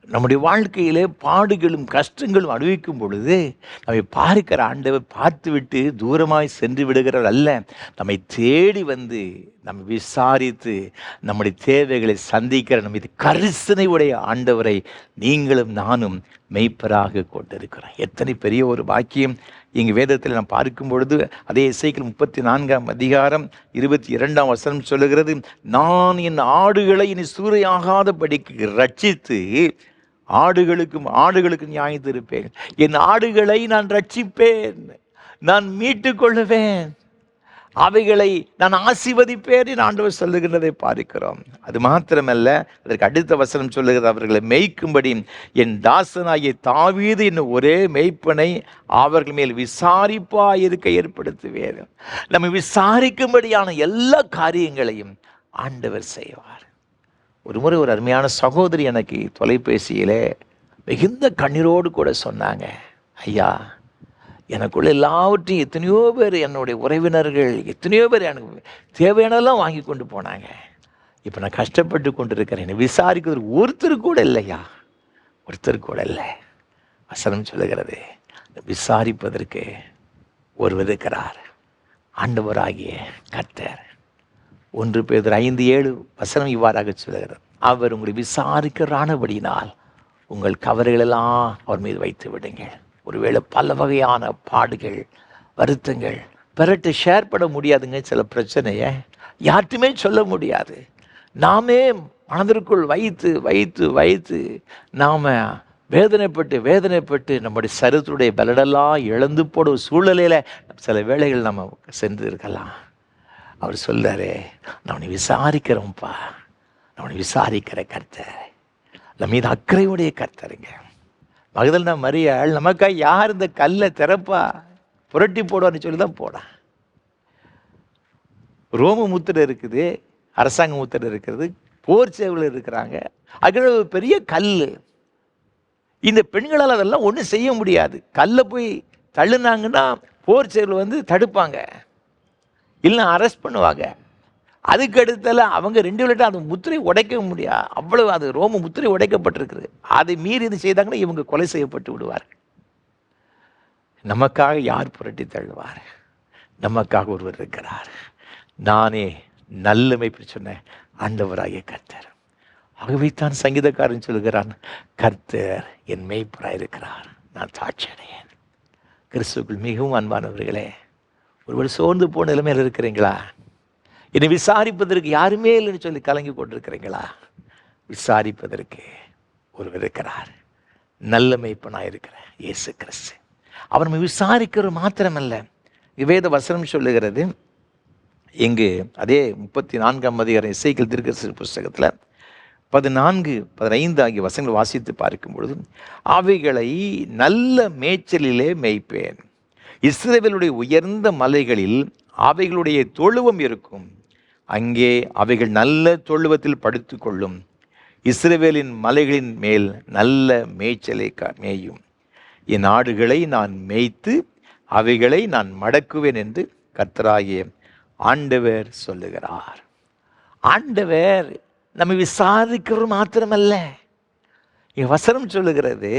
நம்முடைய வாழ்க்கையிலே பாடுகளும் கஷ்டங்களும் அனுபவிக்கும் பொழுது நம்மை பார்க்கிற ஆண்டவர் பார்த்துவிட்டு தூரமாய் சென்று விடுகிறவர் அல்ல, நம்மை தேடி வந்து நம்ம விசாரித்து நம்முடைய தேவைகளை சந்திக்கிற நம்ம இது கரிசனை உடைய ஆண்டவரை நீங்களும் நானும் மெய்ப்பராக கொண்டிருக்கிறோம். எத்தனை பெரிய ஒரு பாக்கியம்! இங்கு வேதத்தில் நாம் பார்க்கும் பொழுது அதே எசேக்கியேல் 34ஆம் அதிகாரம் 22ஆம் வசனம் சொல்லுகிறது, நான் என் ஆடுகளை இனி சூறையாகாதபடிக்கு ரட்சித்து ஆடுகளுக்கு நியாயம் தீர்ப்பேன், என் ஆடுகளை நான் ரட்சிப்பேன், நான் மீட்டு கொள்ளுவேன், அவைகளை நான் ஆசீர்வதிப்பேன் என்று ஆண்டவர் சொல்லுகிறதை பார்க்கிறோம். அது மாத்திரமல்ல, அதற்கு அடுத்த வசனம் சொல்லுகிறது, அவர்களை மேய்க்கும்படி என் தாசனாகிய தாவீது என்னும் ஒரே மேய்ப்பனை அவர்கள் மேல் விசாரிப்பாயிருக்க ஏற்படுத்துவேன். நம்ம விசாரிக்கும்படியான எல்லா காரியங்களையும் ஆண்டவர் செய்வார். ஒரு முறை ஒரு அருமையான சகோதரி எனக்கு தொலைபேசியிலே மிகுந்த கண்ணீரோடு கூட சொன்னாங்க, ஐயா, எனக்குள்ள எல்லாவற்றையும் எத்தனையோ பேர் என்னுடைய உறவினர்கள் எத்தனையோ பேர் எனக்கு தேவையானதெல்லாம் வாங்கி கொண்டு போனாங்க, இப்போ நான் கஷ்டப்பட்டு கொண்டு இருக்கிறேன், என்னை விசாரிக்கிறது ஒருத்தர் கூட இல்லையா, ஒருத்தர் கூட இல்லை. வசனம் சொல்லுகிறது, விசாரிப்பதற்கு ஒருவர் இருக்கிறார், ஆண்டவராகிய கர்த்தர். 1 பேதுரு 5:7 வசனம் இவ்வாறாக சொல்லுகிறது, அவர் உங்களை விசாரிக்கிறானபடியினால் உங்கள் கவலைகளெல்லாம் அவர் மீது வைத்து விடுங்கள். ஒருவேளை பல வகையான பாடுகள் வருத்தங்கள் பிறட்டு ஷேர் பண்ண முடியாதுங்க, சில பிரச்சனையை யார்ட்டுமே சொல்ல முடியாது, நாமே மனதிற்குள் வைத்து வைத்து வைத்து நாம் வேதனைப்பட்டு நம்முடைய சரீரத்துடைய பலடெல்லாம் இழந்து போடும் சூழ்நிலையில் சில வேளைகள் நம்ம சென்று இருக்கலாம். அவர் சொல்றாரு, நான் உன்னை விசாரிக்கிறோம்ப்பா, நான் உன்னை விசாரிக்கிற கர்த்தர், நம்ம மீது அக்கறையுடைய கர்த்தருங்க. மகதலேனா மரியாள் நமக்கா யார் இந்த கல்லை திறப்பா புரட்டி போடுவான்னு சொல்லி தான் போடான். ரோம முத்திரை இருக்குது, அரசாங்க முத்திரை இருக்கிறது, போர் சேவல் இருக்கிறாங்க, அது பெரிய கல். இந்த பெண்களால் அதெல்லாம் ஒன்றும் செய்ய முடியாது. கல்லை போய் தள்ளுனாங்கன்னா போர் சேவல் வந்து தடுப்பாங்க, இல்லை அரெஸ்ட் பண்ணுவாங்க. அதுக்கு அடுத்தால அவங்க 2 விளையாட்டு அந்த முத்திரை உடைக்க முடியாது, அவ்வளவு அது ரோம முத்திரை உடைக்கப்பட்டிருக்குது. அதை மீறி இது செய்தாங்கன்னா இவங்க கொலை செய்யப்பட்டு விடுவார்கள். நமக்காக யார் புரட்டி தள்ளுவார்? நமக்காக ஒருவர் இருக்கிறார். நானே நல்ல மேய்ப்பன் சொன்ன ஆண்டவராகிய கர்த்தர். ஆகவே தான் சங்கீதக்காரன் சொல்கிறான், கர்த்தர் என் மேய்ப்பராக இருக்கிறார், நான் சாட்சி அடையேன். கிறிஸ்துவுக்குள் மிகவும் அன்பானவர்களே, ஒருவர் சோர்ந்து போன நிலைமையில் இருக்கிறீங்களா? என்னை விசாரிப்பதற்கு யாருமே இல்லைன்னு சொல்லி கலங்கி கொண்டிருக்கிறீங்களா? விசாரிப்பதற்கு ஒருவர் இருக்கிறார். நல்ல மேய்ப்பனாக இருக்கிறார் இயேசு கிறிஸ்து. அவர் நம்ம விசாரிக்கிற மாத்திரமல்ல, வேத வசனம் சொல்லுகிறது இங்கு அதே 34ஆம் அதிகாரம் எசேக்கியேல் தீர்க்கதரிசி புஸ்தகத்தில் 14, 15 ஆகிய வசனங்கள் வாசித்து பார்க்கும் பொழுது, அவைகளை நல்ல மேய்ச்சலிலே மேய்ப்பேன், இஸ்ரவேலுடைய உயர்ந்த மலைகளில் அவைகளுடைய தொழுவம் இருக்கும், அங்கே அவைகள் நல்ல தொழுவத்தில் படுத்து கொள்ளும், இஸ்ரவேலின் மலைகளின் மேல் நல்ல மேய்ச்சலை மேயும், என் ஆடுகளை நான் மேய்த்து அவைகளை நான் மடக்குவேன் என்று கர்த்தராகிய ஆண்டவர் சொல்லுகிறார். ஆண்டவர் நம்மை விசாரிக்கிறவர் மாத்திரமல்ல, வசனம் சொல்லுகிறது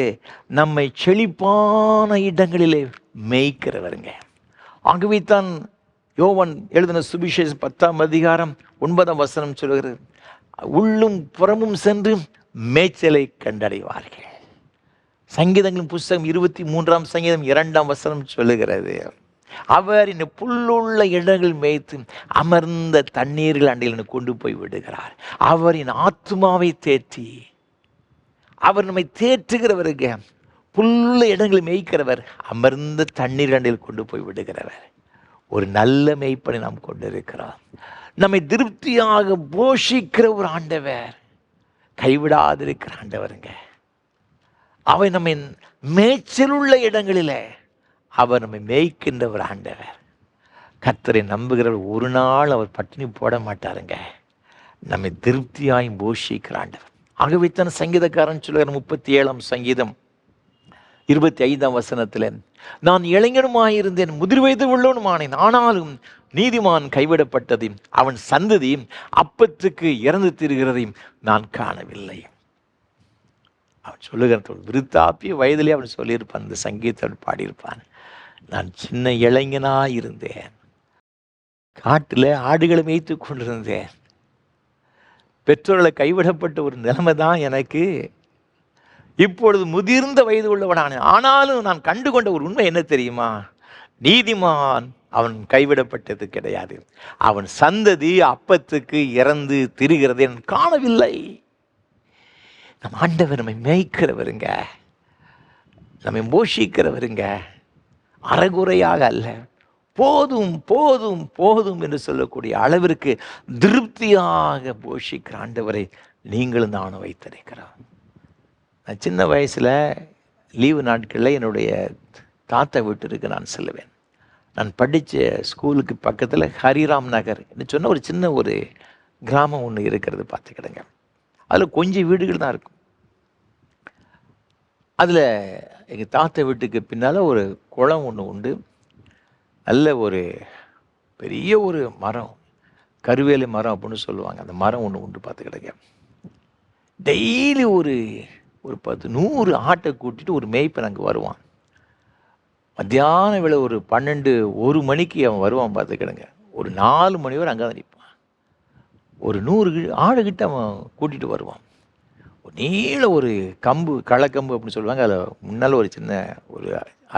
நம்மை செழிப்பான இடங்களிலே மேய்க்கிறவருங்க. ஆகவே தான் யோவான் எழுதின சுவிசேஷம் 10ஆம் அதிகாரம் 9ஆம் வசனம் சொல்லுகிறது, உள்ளும் புறமும் சென்று மேய்ச்சலை கண்டடைவார்கள். சங்கீதங்களின் புஸ்தகம் 23ஆம் சங்கீதம் 2ஆம் வசனம் சொல்லுகிறது, அவர் இந்த புல்லுள்ள இடங்கள் மேய்த்து அமர்ந்த தண்ணீர்கள் அண்டையில் கொண்டு போய் விடுகிறார். அவரின் ஆத்மாவை தேற்றி, அவர் நம்மை தேற்றுகிறவருக்கு, புல்லுள்ள இடங்களை மேய்க்கிறவர், அமர்ந்த தண்ணீர் அண்டையில் கொண்டு போய் விடுகிறவர். ஒரு நல்ல மேய்ப்பனை நாம் கொண்டிருக்கிறோம். நம்மை திருப்தியாக போஷிக்கிற ஒரு ஆண்டவர், கைவிடாதிருக்கிற ஆண்டவருங்க. அவை நம்மை மேய்ச்சலுள்ள இடங்களில் அவர் நம்மை மேய்க்கின்ற ஒரு ஆண்டவர். கர்த்தரை நம்புகிறவர் ஒரு நாள் அவர் பட்டினி போட மாட்டாருங்க. நம்மை திருப்தியாய் போஷிக்கிற ஆண்டவர். ஆகவே தான் சங்கீதக்காரன் சொல்லுகிற 37ஆம் சங்கீதம் 25ஆம் வசனத்தில், நான் இளைஞனுமாயிருந்தேன், முதிர் வயது உள்ளவனுமானேன், ஆனாலும் நீதிமான் கைவிடப்பட்டதையும் அவன் சந்ததியும் அப்பத்துக்கு இறந்து தீருகிறதையும் நான் காணவில்லை. அவன் சொல்லுகிற விருத்தாப்பிய வயதிலே அவன் சொல்லியிருப்பான், இந்த சங்கீதத்தை பாடியிருப்பான், நான் சின்ன இளைஞனாக இருந்தேன், காட்டில் ஆடுகளை மேய்த்து கொண்டிருந்தேன், பெற்றோர்களை கைவிடப்பட்ட ஒரு நிலைமை தான் எனக்கு, இப்பொழுது முதிர்ந்த வயது உள்ளவனான, ஆனாலும் நான் கண்டுகொண்ட ஒரு உண்மை என்ன தெரியுமா? நீதிமான் அவன் கைவிடப்பட்டது கிடையாது, அவன் சந்ததி அப்பத்துக்கு இறந்து திரிகிறதை நான் காணவில்லை. நம் ஆண்டவர் நம்மை மேய்க்கிறவருங்க, நம்மை போஷிக்கிறவருங்க, அறகுறையாக அல்ல, போதும் போதும் போதும் என்று சொல்லக்கூடிய அளவிற்கு திருப்தியாக போஷிக்கிற ஆண்டவரை நீங்களும் நானும் வைத்திருக்கிறோம். நான் சின்ன வயசில் லீவு நாட்களில் என்னுடைய தாத்தா வீட்டிற்கு நான் செல்லுவேன். நான் படித்த ஸ்கூலுக்கு பக்கத்தில் ஹரிராம் நகர் என்று சொன்ன ஒரு சின்ன ஒரு கிராமம் ஒன்று இருக்கிறது பார்த்துக்கிடுங்க. அதில் கொஞ்சம் வீடுகள் தான் இருக்கும். அதில் எங்கள் தாத்தா வீட்டுக்கு பின்னால் ஒரு குளம் ஒன்று உண்டு. நல்ல ஒரு பெரிய ஒரு மரம், கருவேலி மரம் அப்படின்னு சொல்லுவாங்க, அந்த மரம் ஒன்று உண்டு பார்த்துக்கிடுங்க. டெய்லி ஒரு 10-100 ஆட்டை கூட்டிட்டு ஒரு மேய்ப்பன் அங்கே வருவான். மத்தியான வேளை ஒரு 12-1 மணிக்கு அவன் வருவான் பார்த்துக்கிடுங்க. ஒரு 4 மணி வரை அங்கே தான் நிற்பான். ஒரு 100 ஆடுகிட்ட அவன் கூட்டிகிட்டு வருவான். ஒரு நீள ஒரு கம்பு, களக்கம்பு அப்படின்னு சொல்லுவாங்க, அதில் முன்னால் ஒரு சின்ன ஒரு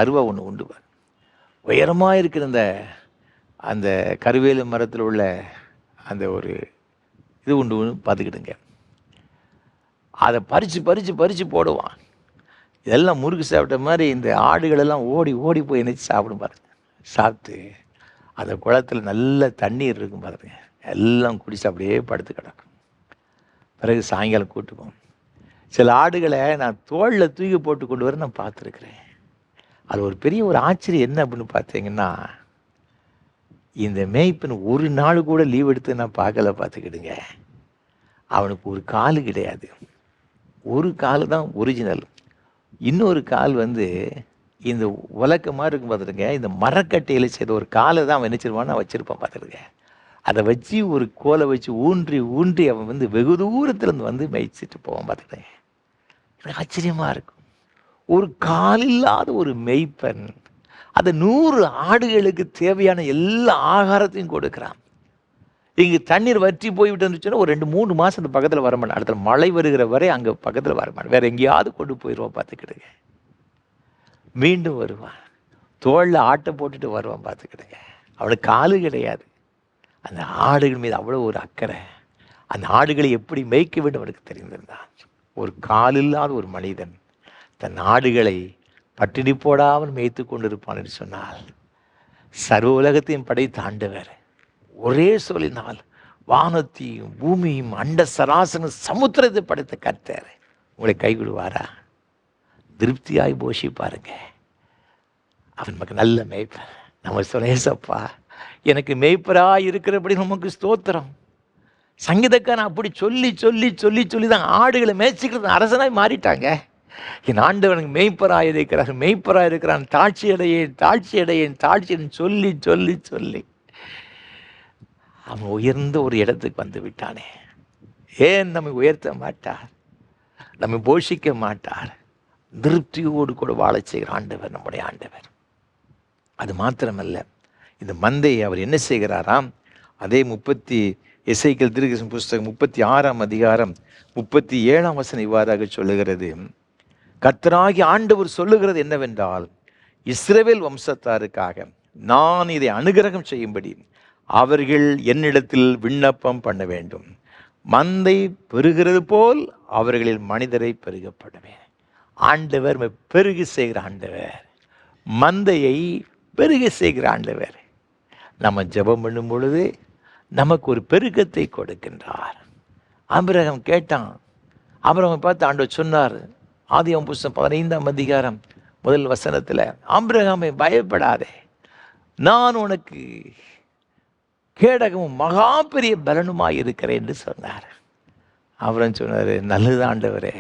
அருவா ஒன்று உண்டு. உயரமாக இருக்கிற அந்த கருவேலு மரத்தில் உள்ள அந்த ஒரு இது உண்டு பார்த்துக்கிடுங்க. அதை பறித்து பறித்து பறித்து போடுவான். இதெல்லாம் முறுக்கு சாப்பிட்ட மாதிரி இந்த ஆடுகளெல்லாம் ஓடி ஓடி போய் நினச்சி சாப்பிடும் பாருங்க. சாப்பிட்டு அந்த குளத்தில் நல்ல தண்ணீர் இருக்கும் பாருங்க, எல்லாம் குடிச்சு அப்படியே படுத்து கிடக்கும். பிறகு சாயங்காலம் கூட்டுப்போம். சில ஆடுகளை நான் தோளில் தூக்கி போட்டு கொண்டு வர நான் பார்த்துருக்குறேன். அது ஒரு பெரிய ஒரு ஆச்சரியம் என்ன அப்படின்னு பார்த்தீங்கன்னா, இந்த மேய்ப்பன் ஒரு நாள் கூட லீவ் எடுத்து நான் பார்க்கல பார்த்துக்கிடுங்க. அவனுக்கு ஒரு காலு கிடையாது, ஒரு காலு தான் ஒரிஜினல். இன்னொரு கால் இந்த உலக்க மாதிரி இருக்கும் பார்த்துருங்க, இந்த மரக்கட்டையில் செய்த ஒரு காலை தான் அவன் நினச்சிருவான்னு வச்சுருப்பான் பார்த்துருங்க. அதை வச்சு ஒரு கோலை வச்சு ஊன்றி ஊன்றி அவன் வந்து வெகு தூரத்துலேருந்து வந்து மேய்ச்சிட்டு போவான். பார்த்துக்கிட்டேன், எனக்கு ஆச்சரியமாக இருக்கும். ஒரு காலில்லாத ஒரு மெய்ப்பன் அந்த 100 ஆடுகளுக்கு தேவையான எல்லா ஆகாரத்தையும் கொடுக்குறான். இங்கே தண்ணீர் வற்றி போய்விட்டு இருந்துச்சுன்னா ஒரு 2-3 மாதம் அந்த பக்கத்தில் வரமாட்டேன். அடுத்த மழை வருகிற வரை அங்கே பக்கத்தில் வரமாட்டேன், வேற எங்கேயாவது கொண்டு போயிடுவான். பார்த்துக்கிடுங்க, மீண்டும் வருவான், தோளில் ஆட்டை போட்டுட்டு வருவான். பார்த்துக்கிடுங்க, அவனுக்கு காலு கிடையாது. அந்த ஆடுகள் மீது அவ்வளோ ஒரு அக்கறை. அந்த ஆடுகளை எப்படி மேய்க்க வேண்டும் அவனுக்கு தெரிந்திருந்தான். ஒரு காலில்லாத ஒரு மனிதன் தன் ஆடுகளை பட்டினி போடாமல் மேய்த்து கொண்டிருப்பான் என்று சொன்னால், சர்வ உலகத்தையும் படைத்த ஆண்டவர் ஒரே சொல்லினால் வானத்தையும் பூமியும் அண்ட சராசன சமுத்திரத்தை படைத்த கர்த்தர் உங்களை கைவிடுவாரா? திருப்தியாய் போஷி பாருங்க. அவன் நமக்கு நல்ல மேய்ப்பர். நம்ம சொன்னேசப்பா, எனக்கு மேய்ப்பராக இருக்கிறபடி நமக்கு ஸ்தோத்திரம். சங்கீதக்காரன் அப்படி சொல்லி சொல்லி சொல்லி சொல்லி தான் ஆடுகளை மேய்ச்சிக்கிறது அரசனாய் மாறிட்டாங்க. என் ஆண்டவனுக்கு மெய்ப்பராக இருக்கிறார், மெய்ப்பராக இருக்கிறான், தாட்சி அடையேன் தாட்சி அடையேன் தாட்சின்னு சொல்லி சொல்லி சொல்லி அவன் உயர்ந்த ஒரு இடத்துக்கு வந்து விட்டானே. ஏன் நம்மை உயர்த்த மாட்டார்? நம்மை போஷிக்க மாட்டார்? திருப்தியோடு கூட வாழச் செய்கிற ஆண்டவர் நம்முடைய ஆண்டவர். அது மாத்திரமல்ல, இந்த மந்தையை அவர் என்ன செய்கிறாராம்? அதே எசேக்கியேல் தீர்க்கதரிசன புஸ்தகம் 36ஆம் அதிகாரம் 37ஆம் வசனம் இவ்வாறாக சொல்லுகிறது. கர்த்தராகிய ஆண்டவர் சொல்லுகிறது என்னவென்றால், இஸ்ரவேல் வம்சத்தாருக்காக நான் இதை அனுக்கிரகம் செய்யும்படி அவர்கள் என்னிடத்தில் விண்ணப்பம் பண்ண வேண்டும். மந்தை பெருகிறது போல் அவர்களில் மனிதரை பெருக பண்ணுவேன். ஆண்டவர் பெருக செய்கிற ஆண்டவர், மந்தையை பெருக செய்கிற ஆண்டவர். நம்ம ஜெபம் பண்ணும் பொழுது நமக்கு ஒரு பெருக்கத்தை கொடுக்கின்றார். ஆபிரகாம் கேட்டான். ஆபிரகாமை பார்த்து ஆண்டவர் சொன்னார், ஆதியாகமம் புஸ்தகம் 15ஆம் அதிகாரம் 1 வசனத்தில், ஆபிரகாமை பயப்படாதே, நான் உனக்கு கேடகமும் மகா பெரிய பலனுமாய் இருக்கிறேன் என்று சொன்னார். அப்புறம் சொன்னார், நல்லது ஆண்டவரே,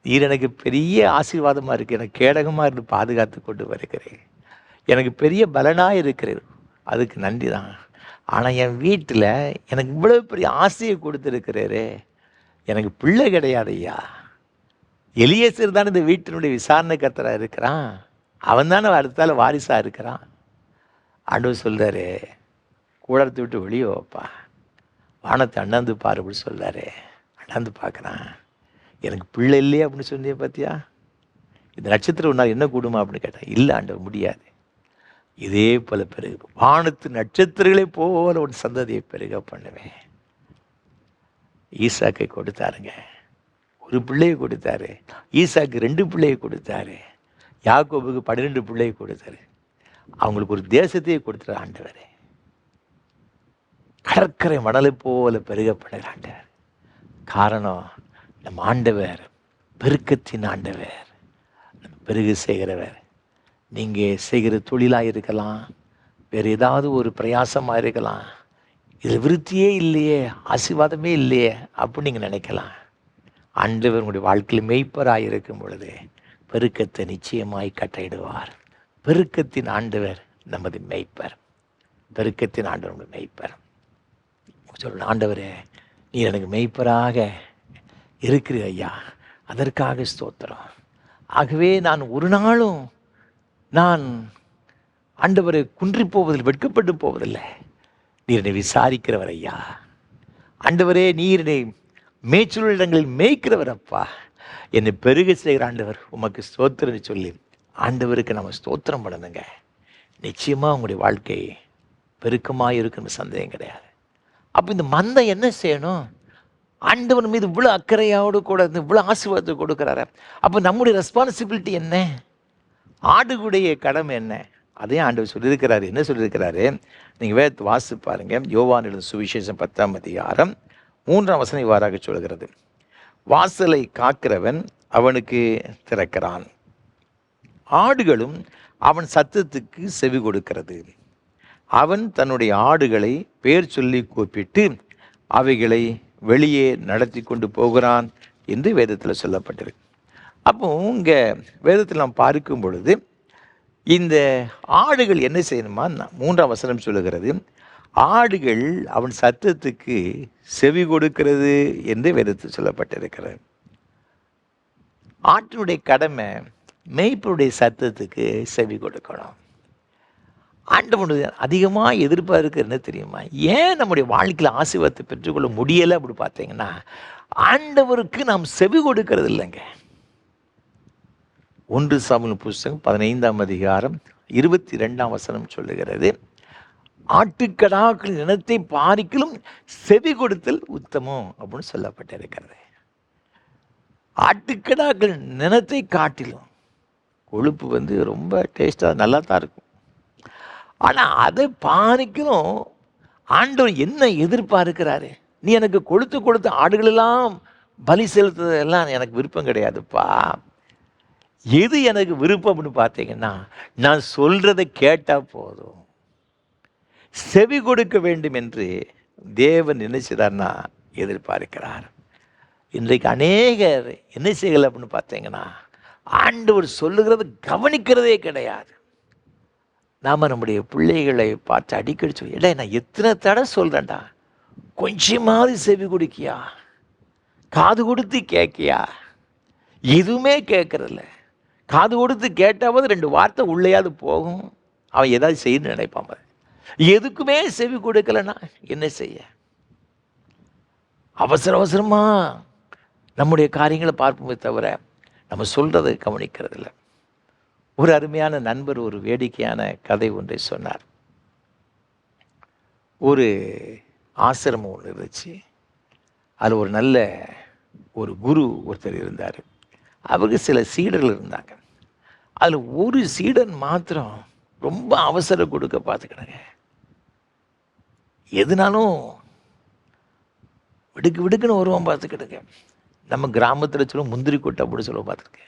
நீர் எனக்கு பெரிய ஆசீர்வாதமாக இருக்குது, எனக்கு கேடகமாக இருந்து பாதுகாத்து கொண்டு வருகிறேன், எனக்கு பெரிய பலனாக இருக்கிறது, அதுக்கு நன்றி தான். ஆனால் என் வீட்டில் எனக்கு இவ்வளோ பெரிய ஆசையை கொடுத்துருக்கிறாரு, எனக்கு பிள்ளை கிடையாது ஐயா. எலியேசர் தானே இந்த வீட்டினுடைய விசாரணை கர்த்தராக இருக்கிறான், அவன் தானே அடுத்தால வாரிசாக இருக்கிறான். ஆண்டவர் சொல்கிறாரு, கூடத்தை விட்டு வெளியே வைப்பா, வானத்தை அண்ணாந்து பாரு அப்படின்னு சொல்கிறாரு. அண்ணாந்து பார்க்குறான், எனக்கு பிள்ளை இல்லையே அப்படின்னு சொன்னியே பார்த்தியா, இந்த நட்சத்திரம் ஒன்றால் என்ன கூடுமா அப்படின்னு கேட்டான். இல்லை ஆண்டவர், முடியாது. இதே போல பெருகு, வானத்து நட்சத்திரங்களே போல ஒரு சந்ததியை பெருக பண்ணுவேன். ஈசாக்கை கொடுத்தாருங்க, ஒரு பிள்ளையை கொடுத்தாரு. ஈசாக்கு 2 பிள்ளையை கொடுத்தாரு. யாக்கோபுக்கு 12 பிள்ளையை கொடுத்தாரு. அவங்களுக்கு ஒரு தேசத்தையே கொடுத்தாரு ஆண்டவர். கடற்கரை மணலை போல பெருக பண்ணுகிற ஆண்டவர். காரணம், நம்ம ஆண்டவர் பெருக்கத்தின் ஆண்டவர், நம்ம பெருக செய்கிறவர். நீங்கள் செய்கிற தொழிலாக இருக்கலாம், வேறு ஏதாவது ஒரு பிரயாசமாக இருக்கலாம், இதில் விருத்தியே இல்லையே, ஆசீர்வாதமே இல்லையே அப்படின்னு நீங்கள் நினைக்கலாம். ஆண்டவர் உங்களுடைய வாழ்க்கையில் மெய்ப்பராக இருக்கும் பொழுது பெருக்கத்தை நிச்சயமாய் கட்டளையிடுவார். பெருக்கத்தின் ஆண்டவர் நமது மெய்ப்பர். பெருக்கத்தின் ஆண்டவர் நம்முடைய மெய்ப்பர். சொல்ல, ஆண்டவரே நீர் எனக்கு மெய்ப்பராக இருக்கிறீர் ஐயா, அதற்காக ஸ்தோத்திரம். ஆகவே நான் ஒரு நாளும் ஆண்டவரை குன்றி போவதில் வெட்கப்பட்டு போவதில்லை. நீர் என்னை விசாரிக்கிறவர் ஐயா. ஆண்டவரே, நீர் என்னை மேய்ச்சல் இடங்களில் மேய்க்கிறவர் அப்பா, என்னை பெருக செய்கிற ஆண்டவர், உமக்கு ஸ்தோத்திரம் சொல்லி ஆண்டவருக்கு நம்ம ஸ்தோத்திரம் பண்ணணுங்க. நிச்சயமாக உங்களுடைய வாழ்க்கை பெருக்கமாக இருக்குன்னு சந்தேகம் கிடையாது. அப்போ இந்த மந்தை என்ன செய்யணும்? ஆண்டவர் மீது இவ்வளோ அக்கறையோடு கூட இவ்வளோ ஆசீர்வாதத்தை கொடுக்குறாரு. அப்போ நம்முடைய ரெஸ்பான்சிபிலிட்டி என்ன? ஆடுகளுடைய கடமை என்ன? அதையும் ஆண்டவர் சொல்லியிருக்கிறாரு. என்ன சொல்லியிருக்கிறாரு? நீங்கள் வேதத்தை வாசித்து பாருங்கள். யோவான் எழுதின சுவிசேஷம் 10ஆம் அதிகாரம் 3ஆம் வசனம் இவ்வாறாக சொல்கிறது, வாசலை காக்கிறவன் அவனுக்கு திறக்கிறான், ஆடுகளும் அவன் சத்தத்துக்கு செவி கொடுக்கிறது, அவன் தன்னுடைய ஆடுகளை பேர் சொல்லி கூப்பிட்டு அவைகளை வெளியே நடத்தி கொண்டு போகிறான் என்று வேதத்தில் சொல்லப்பட்டிருக்கு. அப்போ இங்கே வேதத்தில் நாம் பார்க்கும் பொழுது இந்த ஆடுகள் என்ன செய்யணுமா? 3ஆம் வசனம் சொல்லுகிறது, ஆடுகள் அவன் சத்தத்துக்கு செவி கொடுக்கிறது என்று வேதத்தில் சொல்லப்பட்டிருக்கிறது. ஆட்டினுடைய கடமை மேய்ப்பனுடைய சத்தத்துக்கு செவி கொடுக்கணும். ஆண்டவனுடைய அதிகமாக எதிர்பார்க்கிறது என்ன தெரியுமா? ஏன் நம்முடைய வாழ்க்கையில் ஆசீர்வாதத்தை பெற்றுக்கொள்ள முடியலை அப்படி பார்த்தீங்கன்னா, ஆண்டவருக்கு நாம் செவி கொடுக்கறது இல்லைங்க. 1 சாமுவேல் புஸ்தகம் 15ஆம் அதிகாரம் 22ஆம் வசனம் சொல்லுகிறது, ஆட்டுக்கடாக்கள் இனத்தை பாரிக்கிலும் செவி கொடுத்தல் உத்தமம் அப்படின்னு சொல்லப்பட்டிருக்கிறது. ஆட்டுக்கடாக்கள் நினத்தை காட்டிலும் கொழுப்பு ரொம்ப டேஸ்டாக நல்லா தான் இருக்கும். ஆனால் அதை பாரிக்கணும் ஆண்டவர் என்ன எதிர்பார்க்கிறாரு? நீ எனக்கு கொடுத்த ஆடுகளெல்லாம் பலி செலுத்துறதெல்லாம் எனக்கு விருப்பம் கிடையாதுப்பா. எது எனக்கு விருப்பம்னு பார்த்தீங்கன்னா, நான் சொல்றதை கேட்டால் போதும், செவி கொடுக்க வேண்டும் என்று தேவன் நினைச்சுதான்னா எதிர்பார்க்கிறார். இன்றைக்கு அநேகர் என்ன செய்யலை அப்படின்னு பார்த்தீங்கன்னா, ஆண்டவர் சொல்லுகிறது கவனிக்கிறதே கிடையாது. நாம் நம்முடைய பிள்ளைகளை பார்த்து அடிக்கடி சொல்லி, இல்லை நான் எத்தனை தடவை சொல்கிறேன்டா, கொஞ்சமாவது செவி கொடுக்கியா, காது கொடுத்து கேட்கியா? எதுவுமே கேட்கறதில்ல. காது கொடுத்து கேட்டாவது 2 வார்த்தை உள்ளேயாவது போகும், அவன் ஏதாவது செய்யணும்னு நினைப்பான். எதுக்குமே செவி கொடுக்கலன்னா என்ன செய்ய? அவசரமாக நம்முடைய காரியங்களை பார்ப்போமே தவிர நம்ம சொல்கிறதை கவனிக்கிறதில்ல. ஒரு அருமையான நண்பர் ஒரு வேடிக்கையான கதை ஒன்றை சொன்னார். ஒரு ஆசிரமம் ஒன்று இருந்துச்சு. அதில் ஒரு நல்ல ஒரு குரு ஒருத்தர் இருந்தார். அவருக்கு சில சீடர்கள் இருந்தாங்க. அதில் ஒரு சீடன் மாத்திரம் ரொம்ப அவசரம் கொடுக்க பார்த்துக்கிடுங்க. எதுனாலும் விடுக்குன்னு வருவான் பார்த்துக்கிடுங்க. நம்ம கிராமத்தில் சொல்லுவோம் முந்திரி கொட்டை அப்படி சொல்ல பார்த்துருக்கேன்.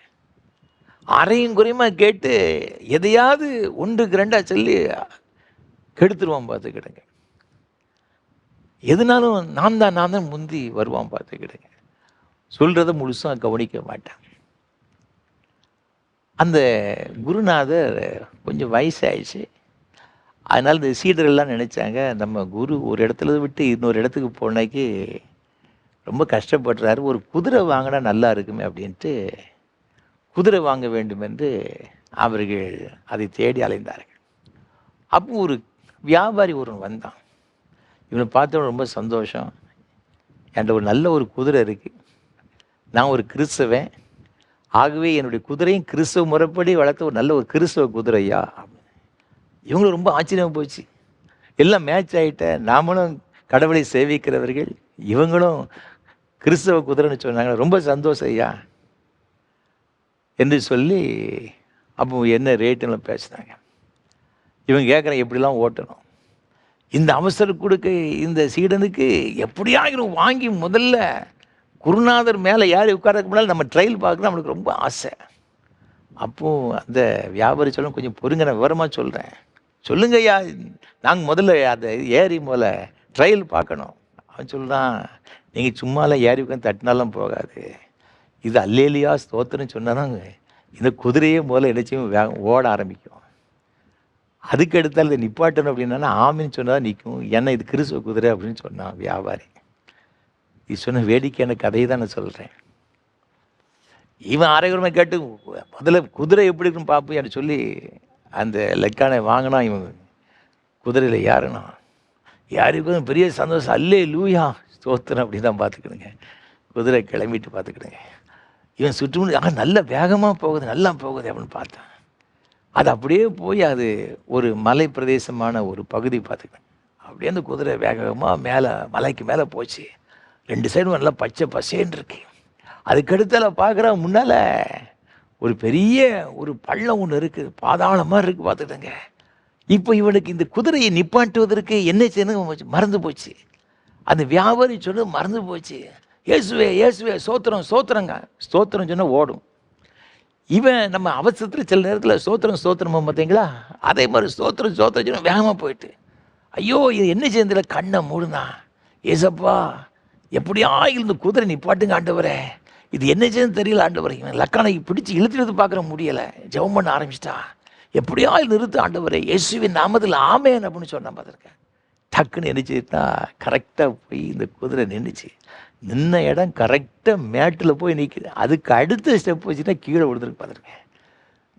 அரையும் குறையுமா கேட்டு எதையாவது 1க்கு 2 சொல்லி கெடுத்துருவான் பார்த்துக்கிடுங்க. எதுனாலும் நான் தான் முந்தி வருவான் பார்த்துக்கிடுங்க. சொல்கிறத முழுசாக கவனிக்க மாட்டேன். அந்த குருநாதர் கொஞ்சம் வயசாகிடுச்சு. அதனால் இந்த சீடர்கள்லாம் நினச்சாங்க, நம்ம குரு ஒரு இடத்துல விட்டு இன்னொரு இடத்துக்கு போனாக்கி ரொம்ப கஷ்டப்படுறாரு, ஒரு குதிரை வாங்கினா நல்லா இருக்குமே அப்படின்ட்டு குதிரை வாங்க வேண்டும் என்று அவர்கள் அதை தேடி அலைந்தார்கள். அப்போ ஒரு வியாபாரி ஒருவன் வந்தான். இவனை பார்த்தவன் ரொம்ப சந்தோஷம், என்கிட்ட ஒரு நல்ல ஒரு குதிரை இருக்குது, நான் ஒரு கிறிஸ்தவன், ஆகவே என்னுடைய குதிரையும் கிறிஸ்தவ முறைப்படி வளர்த்த ஒரு நல்ல ஒரு கிறிஸ்தவ குதிரையா. இவங்களும் ரொம்ப ஆச்சரியமாக போச்சு. எல்லாம் மேட்ச் ஆகிட்ட, நாமளும் கடவுளை சேவிக்கிறவர்கள், இவங்களும் கிறிஸ்தவ குதிரைன்னு சொன்னாங்க, ரொம்ப சந்தோஷம் ஐயா என்று சொல்லி அப்போ என்ன ரேட்டுன்னு பேசுனாங்க. இவங்க கேட்குறேன் எப்படிலாம் ஓட்டணும், இந்த அவசர கொடுக்க இந்த சீடனுக்கு எப்படியாகிரும் வாங்கி முதல்ல குருநாதர் மேலே யார் உட்காரக்கு முன்னால் நம்ம ட்ரையல் பார்க்கணும், நம்மளுக்கு ரொம்ப ஆசை. அப்போது அந்த வியாபாரி சொல்ல, கொஞ்சம் பொறுங்க நான் விவரமாக சொல்கிறேன், சொல்லுங்க ஐயா, நாங்கள் முதல்ல அதை ஏறி முதல்ல ட்ரையல் பார்க்கணும். அவன் சொல்கிறான், நீங்கள் சும்மாலாம் ஏறி உட்காந்து தட்டினாலாம் போகாது, இது அல்லேலியா ஸ்தோத்திரம் சொன்னால் தான் இந்த குதிரையே முதல்ல என்னச்சும் ஓட ஆரம்பிக்கும். அதுக்கு எடுத்தால் இதை நிப்பாட்டணும் அப்படின்னா ஆமின்னு சொன்னால் தான் நிற்கும், ஏன்னா இது கிறிஸ்துவ குதிரை அப்படின்னு சொன்னான் வியாபாரி. இது சொன்ன வேடிக்கையான கதையை தான் நான் சொல்கிறேன். இவன் ஆரோக்கியமாக கேட்டு முதல்ல குதிரை எப்படி இருக்குன்னு பார்ப்போம் என்று சொல்லி அந்த லெக்கானை வாங்கினா. இவன் குதிரையில் யாருன்னா யாருக்கும் பெரிய சந்தோஷம், அல்லே லூயா ஸ்தோத்திரம் அப்படி தான் பார்த்துக்கிடுங்க. குதிரை கிளம்பிட்டு பார்த்துக்கிடுங்க. இவன் சுற்றும் நல்ல வேகமாக போகுது, நல்லா போகுது அப்படின்னு பார்த்தான். அது அப்படியே போய் அது ஒரு மலை பிரதேசமான ஒரு பகுதி பார்த்துக்கிட்டேன். அப்படியே அந்த குதிரை வேகமாக மேலே மலைக்கு மேலே போச்சு. 2 சைடும் நல்லா பச்சை பசேன்னு இருக்கு. அதுக்கடுத்தால பார்க்குற முன்னால் ஒரு பெரிய ஒரு பள்ளம் ஒன்று இருக்குது, பாதாள மாதிரி இருக்குது பார்த்துக்கிட்டேங்க. இப்போ இவனுக்கு இந்த குதிரையை நிப்பாட்டுவதற்கு என்ன செய்யணும் மறந்து போச்சு. அந்த வியாபாரி சொன்னது மறந்து போச்சு. இயேசுவே இயேசுவே சோத்திரம் சோத்திரங்க, ஸ்தோத்திரம் சொன்னால் ஓடும். இவன் நம்ம அவசரத்தில் சில நேரத்தில் ஸ்தோத்திரம் பார்த்தீங்களா, அதே மாதிரி ஸ்தோத்திரம் சொன்னால் வேகமாக போயிட்டு, ஐயோ இது என்ன செய்யறதில்ல, கண்ணை மூடுனா, ஏசப்பா எப்படியா இந்த குதிரை நிப்பாட்டுங்க ஆண்டவரே, இது என்ன செய்யணும் தெரியல ஆண்டவரே. இவன் லக்கானை பிடிச்சி இழுத்து பார்க்குற முடியலை, ஜெபம் பண்ண ஆரம்பிச்சிட்டா, எப்படியா நிறுத்து ஆண்டவரே, இயேசுவின் நாமத்தில் ஆமேன் அப்படின்னு சொன்னான் பார்த்துருக்கேன். டக்குன்னு நினைச்சுட்டா கரெக்டாக போய் இந்த குதிரை நின்றுச்சு. நின்ன இடம் கரெக்டாக மேட்டில் போய் நிற்குது. அதுக்கு அடுத்த ஸ்டெப் வச்சுட்டா கீழே விழுந்துருக்கு பார்த்துருக்கேன்.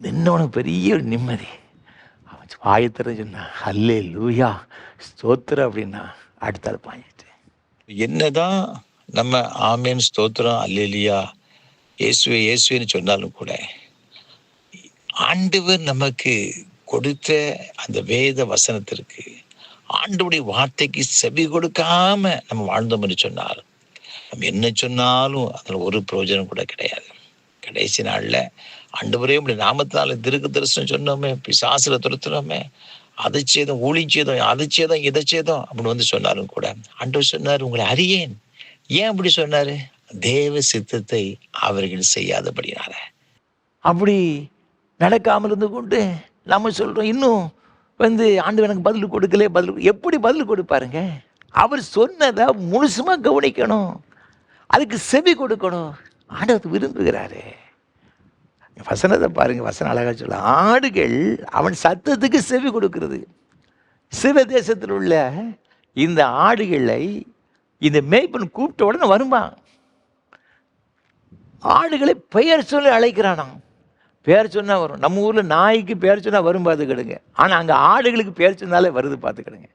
நின்னவனுக்கு பெரிய ஒரு நிம்மதி. அவன் வாயத்திறன்னு சொன்னான், அல்லேலூயா ஸ்தோத்திரம் அப்படின்னா. அடுத்தால பாஞ்சிட்டு என்னதான் நம்ம ஆமேன் ஸ்தோத்திரம் அல்லேலூயா இயேசுவே இயேசுவேன்னு சொன்னாலும் கூட ஆண்டவர் நமக்கு கொடுத்த அந்த வேத வசனத்திற்கு, ஆண்டவருடைய வார்த்தைக்கு செவி கொடுக்காம நம்ம வாழ்ந்தோம் என்று சொன்னால் நம்ம என்ன சொன்னாலும் அதில் ஒரு பிரயோஜனம் கூட கிடையாது. கடைசி நாளில் ஆண்டவரே உடைய நாமத்தினால திருக்கு தரிசனம் சொன்னோமே, பிசாசுல துரத்துனோமே, அதை செய்தோம், ஊழி செய்தோம், அதை செய்தோம், இதை செய்தோம் அப்படின்னு சொன்னாலும் கூட ஆண்டவர் சொன்னார், உங்களை அறியேன். ஏன் அப்படி சொன்னாரு? தேவ சித்தத்தை அவர்கள் செய்யாதபடினால. அப்படி நடக்காமல் இருந்து கொண்டு நம்ம சொல்கிறோம், இன்னும் ஆண்டவர் எனக்கு பதில் கொடுக்கல. எப்படி பதில் கொடுப்பாருங்க? அவர் சொன்னதை முழுசுமாக கவனிக்கணும், அதுக்கு செவி கொடுக்கணும். ஆண்டவர் விரும்புகிறாரு. வசனத்தை பாருங்க, வசனம் அழகாக சொல்ல, ஆடுகள் அவன் சத்தத்துக்கு செவி கொடுக்கிறது. சிவ தேசத்தில் உள்ள இந்த ஆடுகளை இந்த மேய்ப்பன் கூப்பிட்ட உடனே வருவான். ஆடுகளை பெயர் சொல்லி அழைக்கிறானாம். பேர் சொன்னால் வரும். நம்ம ஊரில் நாய்க்கு பேர் சொன்னால் வரும் பார்த்துக்கிடுங்க. ஆனால் அங்கே ஆடுகளுக்கு பேர் சொன்னாலே வருது பார்த்துக்கிடுங்க.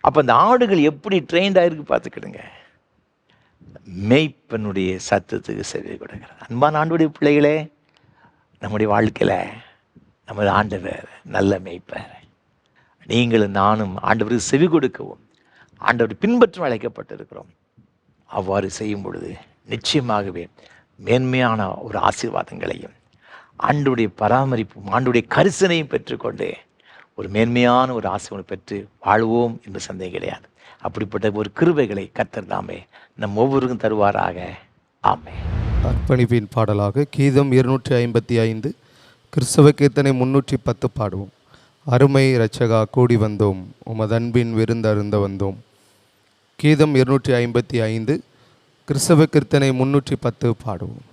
அப்போ அந்த ஆடுகள் எப்படி ட்ரெயின்டாக இருக்குது பார்த்துக்கிடுங்க. மேய்ப்பனுடைய சத்தத்துக்கு செவி கொடுக்கிறது. அன்பான ஆண்டுடைய பிள்ளைகளே, நம்முடைய வாழ்க்கையில் நமது ஆண்டவர் நல்ல மேய்ப்பர். நீங்களும் நானும் ஆண்டவருக்கு செவி கொடுக்கவும் ஆண்டவர் பின்பற்றும் அழைக்கப்பட்டிருக்கிறோம். அவ்வாறு செய்யும் பொழுது நிச்சயமாகவே மேன்மையான ஒரு ஆசீர்வாதங்களையும் ஆண்டவருடைய பராமரிப்பும் ஆண்டவருடைய கரிசனையும் பெற்றுக்கொண்டு ஒரு மேன்மையான ஒரு ஆசீர்வாதம் பெற்று வாழ்வோம் என்று சந்தேகம் கிடையாது. அப்படிப்பட்ட ஒரு கிருபைகளை கர்த்தர் தாமே நம் ஒவ்வொருக்கும் தருவாராக. ஆமென். அர்ப்பணிப்பின் பாடலாக கீதம் 255, கிறிஸ்தவ கீர்த்தனை 310 பாடுவோம். அருமை இரட்சகா கூடி வந்தோம், உமது அன்பின் விருந்தருந்த வந்தோம். கீதம் 255, கிறிஸ்தவ கீர்த்தனை 310 பாடுவோம்.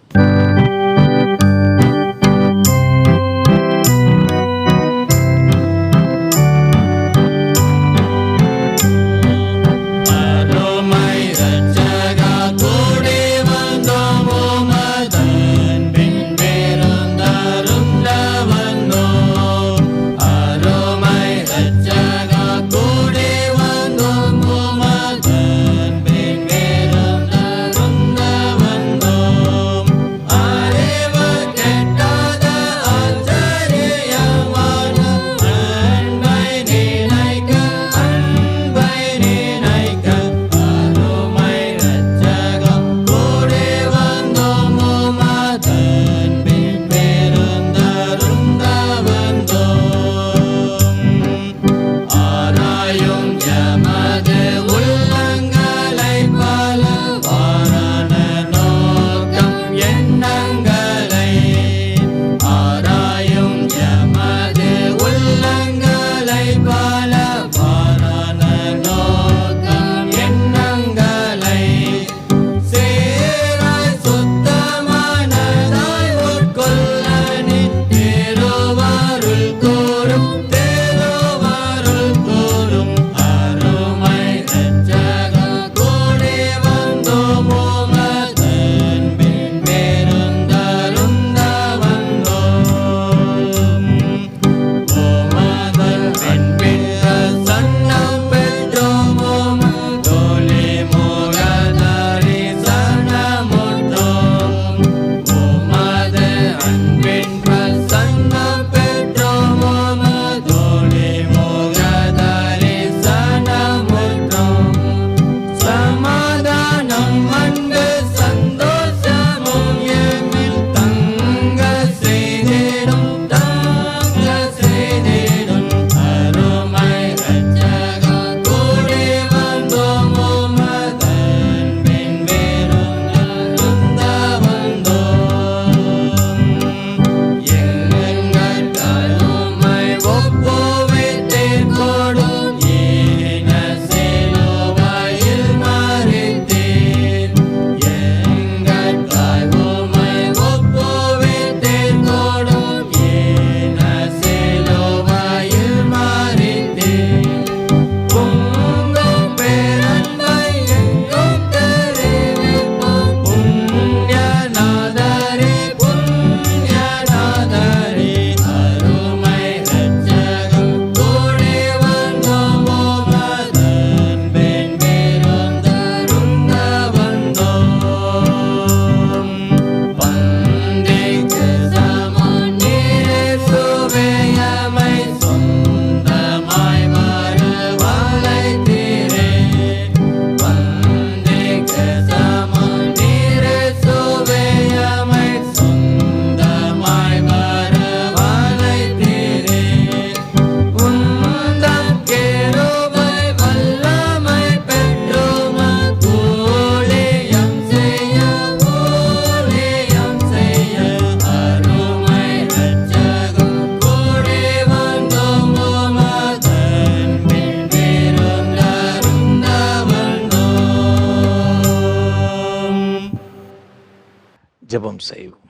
ஜெபம் செய்வோம்.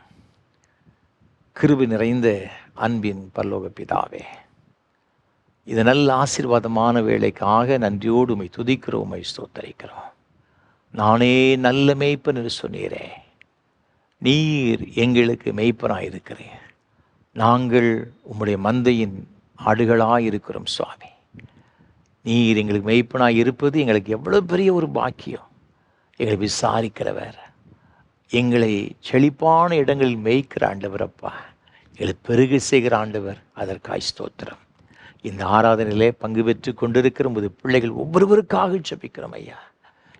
கிருபை நிறைந்த அன்பின் பரலோக பிதாவே, இது நல்ல ஆசீர்வாதமான வேலைக்காக நன்றியோடு உம்மை துதிக்கிறோம், உம்மை ஸ்தோத்தரிக்கிறோம். நானே நல்ல மேய்ப்பன் என்று சொன்னீரே, நீர் எங்களுக்கு மேய்ப்பனாக இருக்கிறேன். நாங்கள் உம்முடைய மந்தையின் ஆடுகளாக இருக்கிறோம் சுவாமி. நீர் எங்களுக்கு மேய்ப்பனாக இருப்பது எங்களுக்கு எவ்வளோ பெரிய ஒரு பாக்கியம். எங்களை விசாரிக்கிறவர், எங்களை செழிப்பான இடங்களில் மேய்க்கிற ஆண்டவர் அப்பா, எங்களை பெருக செய்கிற ஆண்டவர், அதற்காய் ஸ்தோத்திரம். இந்த ஆராதனையிலே பங்கு பெற்று கொண்டிருக்கிற உமது பிள்ளைகள் ஒவ்வொருவருக்காக ஜெபிக்கிறோம் ஐயா.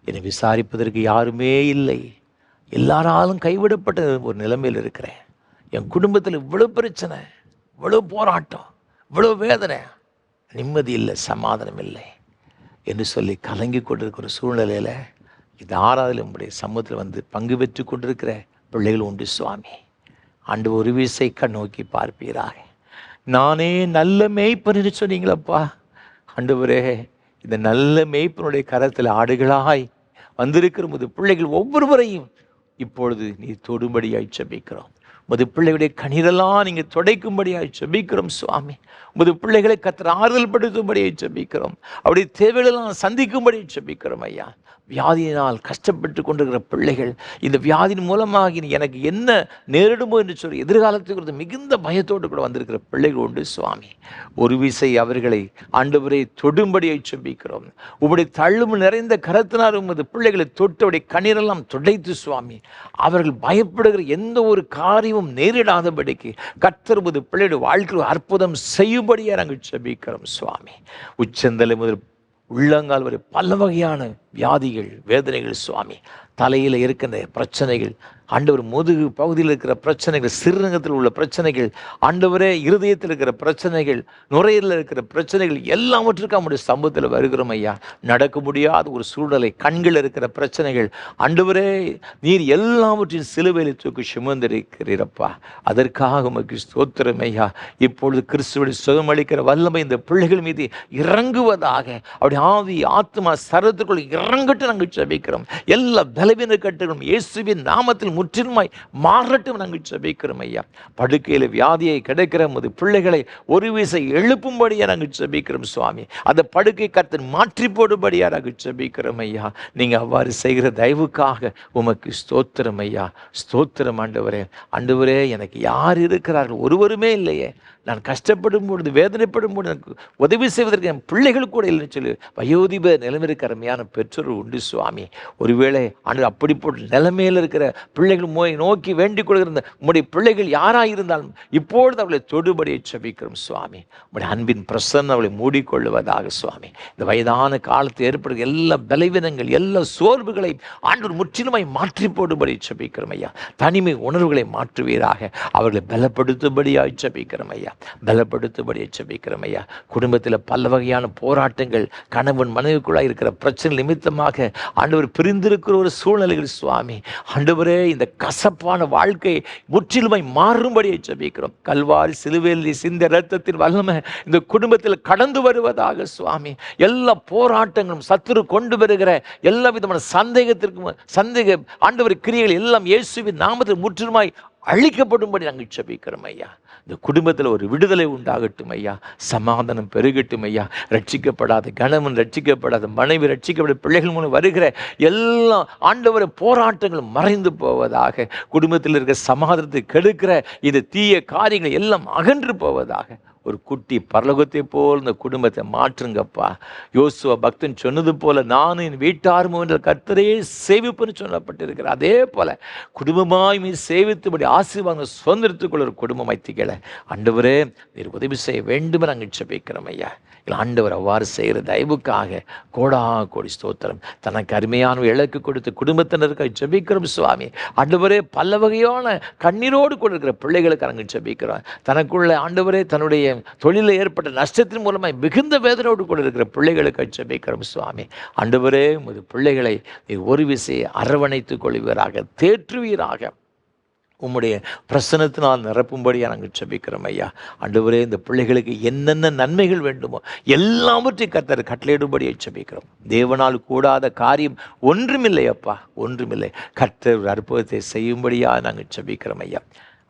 என்னை விசாரிப்பதற்கு யாருமே இல்லை, எல்லாராலும் கைவிடப்பட்ட ஒரு நிலைமையில் இருக்கிறேன். என் குடும்பத்தில் இவ்வளோ பிரச்சனை, இவ்வளோ போராட்டம், இவ்வளோ வேதனை, நிம்மதி இல்லை, சமாதானம் இல்லை என்று சொல்லி கலங்கி கொண்டிருக்கிற சூழ்நிலையில் இந்த ஆராதனை உங்களுடைய சமூகத்தில் வந்து பங்கு பெற்று கொண்டிருக்கிற பிள்ளைகள் உண்டு சுவாமி. ஆண்டு ஒரு வீசை கண்ணோக்கி பார்ப்பீராக. நானே நல்ல மேய்ப்பன் என்று சொன்னீங்களப்பா. ஆண்டவரே, இந்த நல்ல மேய்ப்பனுடைய கரத்தில் ஆடுகளாய் வந்திருக்கிற உமது பிள்ளைகள் ஒவ்வொருவரையும் இப்பொழுது நீ தொடும்படியாய் ஜெபிக்கிறோம். உமது பிள்ளைகளுடைய கண்ணீரெல்லாம் நீங்கள் துடைக்கும்படியாய் ஜெபிக்கிறோம் சுவாமி. உமது பிள்ளைகளை கர்த்தர் ஆறுதல் படுத்தும்படியாய் ஜெபிக்கிறோம். அவருடைய தேவைகளெல்லாம் சந்திக்கும்படியாய் ஜெபிக்கிறோம் ஐயா. வியாதியினால் கஷ்டப்பட்டு கொண்டிருக்கிற பிள்ளைகள், இந்த வியாதியின் மூலமாக எனக்கு என்ன நேரிடுமோ என்று சொல்லி எதிர்காலத்துக்கு குறித்து மிகுந்த பயத்தோடு கூட வந்திருக்கிற பிள்ளைகள் உண்டு சுவாமி. ஒரு விசை அவர்களை ஆண்டவரை தொடும்படியை ஜெபிக்கிறோம். உம்முடைய தள்ளும் நிறைந்த கரத்தினார் உமது பிள்ளைகளை தொட்டு அவருடைய கண்ணீரெல்லாம் துடைத்து சுவாமி, அவர்கள் பயப்படுகிற எந்த ஒரு காரியமும் நேரிடாதபடிக்கு கர்த்தர் உமது பிள்ளைகளுடைய வாழ்க்கையில் அற்புதம் செய்யும்படியாக நாங்கள் ஜெபிக்கிறோம் சுவாமி. உச்சந்தலை முதல் உள்ளங்கால் வரை பல வகையான வியாதிகள், வேதனைகள் சுவாமி, தலையில் இருக்கின்ற பிரச்சனைகள், ஆண்டவர் முதுகு பகுதியில் இருக்கிற பிரச்சனைகள், சிறுநகத்தில் உள்ள பிரச்சனைகள், ஆண்டவரே இருதயத்தில் இருக்கிற பிரச்சனைகள், நுரையீரலில் இருக்கிற பிரச்சனைகள், எல்லாவற்றுக்கும் நம்முடைய சமூகத்தில் வருகிறோம் ஐயா. நடக்க முடியாத ஒரு சூழ்நிலை, கண்கள் இருக்கிற பிரச்சனைகள், ஆண்டவரே நீர் எல்லாவற்றையும் சிலுவையில் தூக்கி சுமந்திருக்கிறீரப்பா. அதற்காக உமக்கு ஸ்தோத்திரம் ஐயா. இப்பொழுது கிறிஸ்துவை சுகமளிக்கிற வல்லமை இந்த பிள்ளைகள் மீது இறங்குவதாக. அப்படி ஆவி ஆத்மா சரத்துக்குள் இறங்கட்டும் நாங்கள் ஜெபிக்கிறோம். எல்லா பலவீன கட்டுகளும் இயேசுவின் நாமத்தில் முற்றிலுமாய் மாறட்டும் நாங்கள் ஜெபிக்கிறோம் ஐயா. படுக்கையில் வியாதியை கிடைக்கிற போது பிள்ளைகளை ஒரு வீசை எழுப்பும்படியாக நாங்கள் ஜெபிக்கிறோம் சுவாமி. அந்த படுக்கை கர்த்தர் மாற்றி போடும்படியாக நாங்கள் ஜெபிக்கிறோம் ஐயா. நீங்கள் அவ்வாறு செய்கிற தயவுக்காக உமக்கு ஸ்தோத்திரம் ஐயா. ஸ்தோத்திரம் ஆண்டவரே. ஆண்டவரே, எனக்கு யார் இருக்கிறார்கள்? ஒருவருமே இல்லையே. நான் கஷ்டப்படும் பொழுது, வேதனைப்படும் பொழுது எனக்கு உதவி செய்வதற்கு என் பிள்ளைகள் கூட இல்லைன்னு சொல்லி வயோதிப நிலைமைக்கு அருமையான பெற்றோர் உண்டு சுவாமி. ஒருவேளை ஆண்டு அப்படிப்பட்ட நிலைமையில் இருக்கிற பிள்ளைகள் நோக்கி வேண்டிக் கொள்கிற உம்முடைய பிள்ளைகள் யாராக இருந்தாலும் இப்பொழுது அவளை தொடுபடியை ஜெபிக்கிறோம் சுவாமி. உம்முடைய அன்பின் பிரசன்னம் அவளை மூடிக்கொள்வதாக சுவாமி. இந்த வயதான காலத்தில் ஏற்படுகிற எல்லா பலவீனங்கள், எல்லா சோர்வுகளையும் ஆண்டவர் முற்றிலுமாய் மாற்றி போடும்படி ஜெபிக்கிறோம் ஐயா. தனிமை உணர்வுகளை மாற்றுவீராக. அவர்களை பலப்படுத்தும்படியாக ஜெபிக்கிறோம் ஐயா. பலப்படுத்தும்படியை ஜெபிக்கிறோம் ஐயா. குடும்பத்தில் பல வகையான போராட்டங்கள், கணவன் மனைவிக்குள்ளாக இருக்கிற பிரச்சனை நிமித்தமாக ஆண்டவர் பிரிந்திருக்கிற ஒரு சூழ்நிலைகள் சுவாமி, ஆண்டவரே இந்த கசப்பான வாழ்க்கை முற்றிலுமாய் மாறும்படியை ஜெபிக்கிறோம். கல்வாரி சிலுவையில் சிந்த இரத்தத்தின் வல்லமை இந்த குடும்பத்தில் கடந்து வருவதாக சுவாமி. எல்லா போராட்டங்களும், சத்துரு கொண்டு வருகிற எல்லா விதமான சந்தேக ஆண்டவர் கிரியைகள் எல்லாம் இயேசுவின் நாமத்தில் முற்றிலுமாய் அழிக்கப்படும்படி நாங்கள் ஜெபிக்கிறோம் ஐயா. இந்த குடும்பத்தில் ஒரு விடுதலை உண்டாகட்டும் ஐயா. சமாதானம் பெருகட்டும் ஐயா. ரட்சிக்கப்படாத கணவன், ரட்சிக்கப்படாத மனைவி, ரட்சிக்கப்படாத பிள்ளைகள் மூலம் வருகிற எல்லா ஆண்டவரை போராட்டங்களும் மறைந்து போவதாக. குடும்பத்தில் இருக்கிற சமாதானத்தை கெடுக்கிற இந்த தீய காரியங்கள் எல்லாம் அகன்று போவதாக. ஒரு குட்டி பரலோகத்தை போல் இந்த குடும்பத்தை மாற்றுங்கப்பா. யோசுவா பக்தன் சொன்னது போல, நானும் என் வீட்டாரும் என்ற கர்த்தரையே சேவிப்புன்னு சொல்லப்பட்டிருக்கிற அதே போல குடும்பமாய் மீது சேவித்துபடி ஆசீர்வாதம் சுதந்திரத்துக்குள்ள ஒரு குடும்பமாய் திகழ ஆண்டவரே நீர் உதவி செய்ய வேண்டும் நாங்கள் ஜெபிக்கிறோம் ஐயா. இல்லை ஆண்டவர் அவ்வாறு செய்கிற தயவுக்காக கோடா கோடி ஸ்தோத்திரம். தனக்கு அருமையான இலக்கு கொடுத்து குடும்பத்தினருக்காக ஜெபிக்கிறோம் சுவாமி. ஆண்டவரே பல வகையான கண்ணீரோடு கொண்டிருக்கிற பிள்ளைகளுக்கு நாங்கள் ஜெபிக்கிறோம். தனக்குள்ள ஆண்டவரே தன்னுடைய தொழிலில் ஏற்பட்ட நஷ்டத்தின் மூலமாக மிகுந்த வேதனோடு கூட இருக்கிற பிள்ளைகளுக்கு ஜெபிக்கிறோம் சுவாமி. ஆண்டவரே உமது பிள்ளைகளை நீ ஒரு விசையை அரவணைத்துக் கொள்வீராக, தேற்றுவீராக. உம்முடைய பிரசன்னத்தினால் நிரப்பும்படியாக நாங்கள் ஜெபிக்கிறோம் ஐயா. ஆண்டவரே, இந்த பிள்ளைகளுக்கு என்னென்ன நன்மைகள் வேண்டுமோ எல்லாவற்றையும் கர்த்தர் கட்டளையிடும்படியாக ஜெபிக்கிறோம். தேவனால் கூடாத காரியம் ஒன்றுமில்லை அப்பா, ஒன்றுமில்லை. கர்த்தர் ஒரு அற்புதத்தை செய்யும்படியாக நாங்கள் ஜெபிக்கிறோம் ஐயா.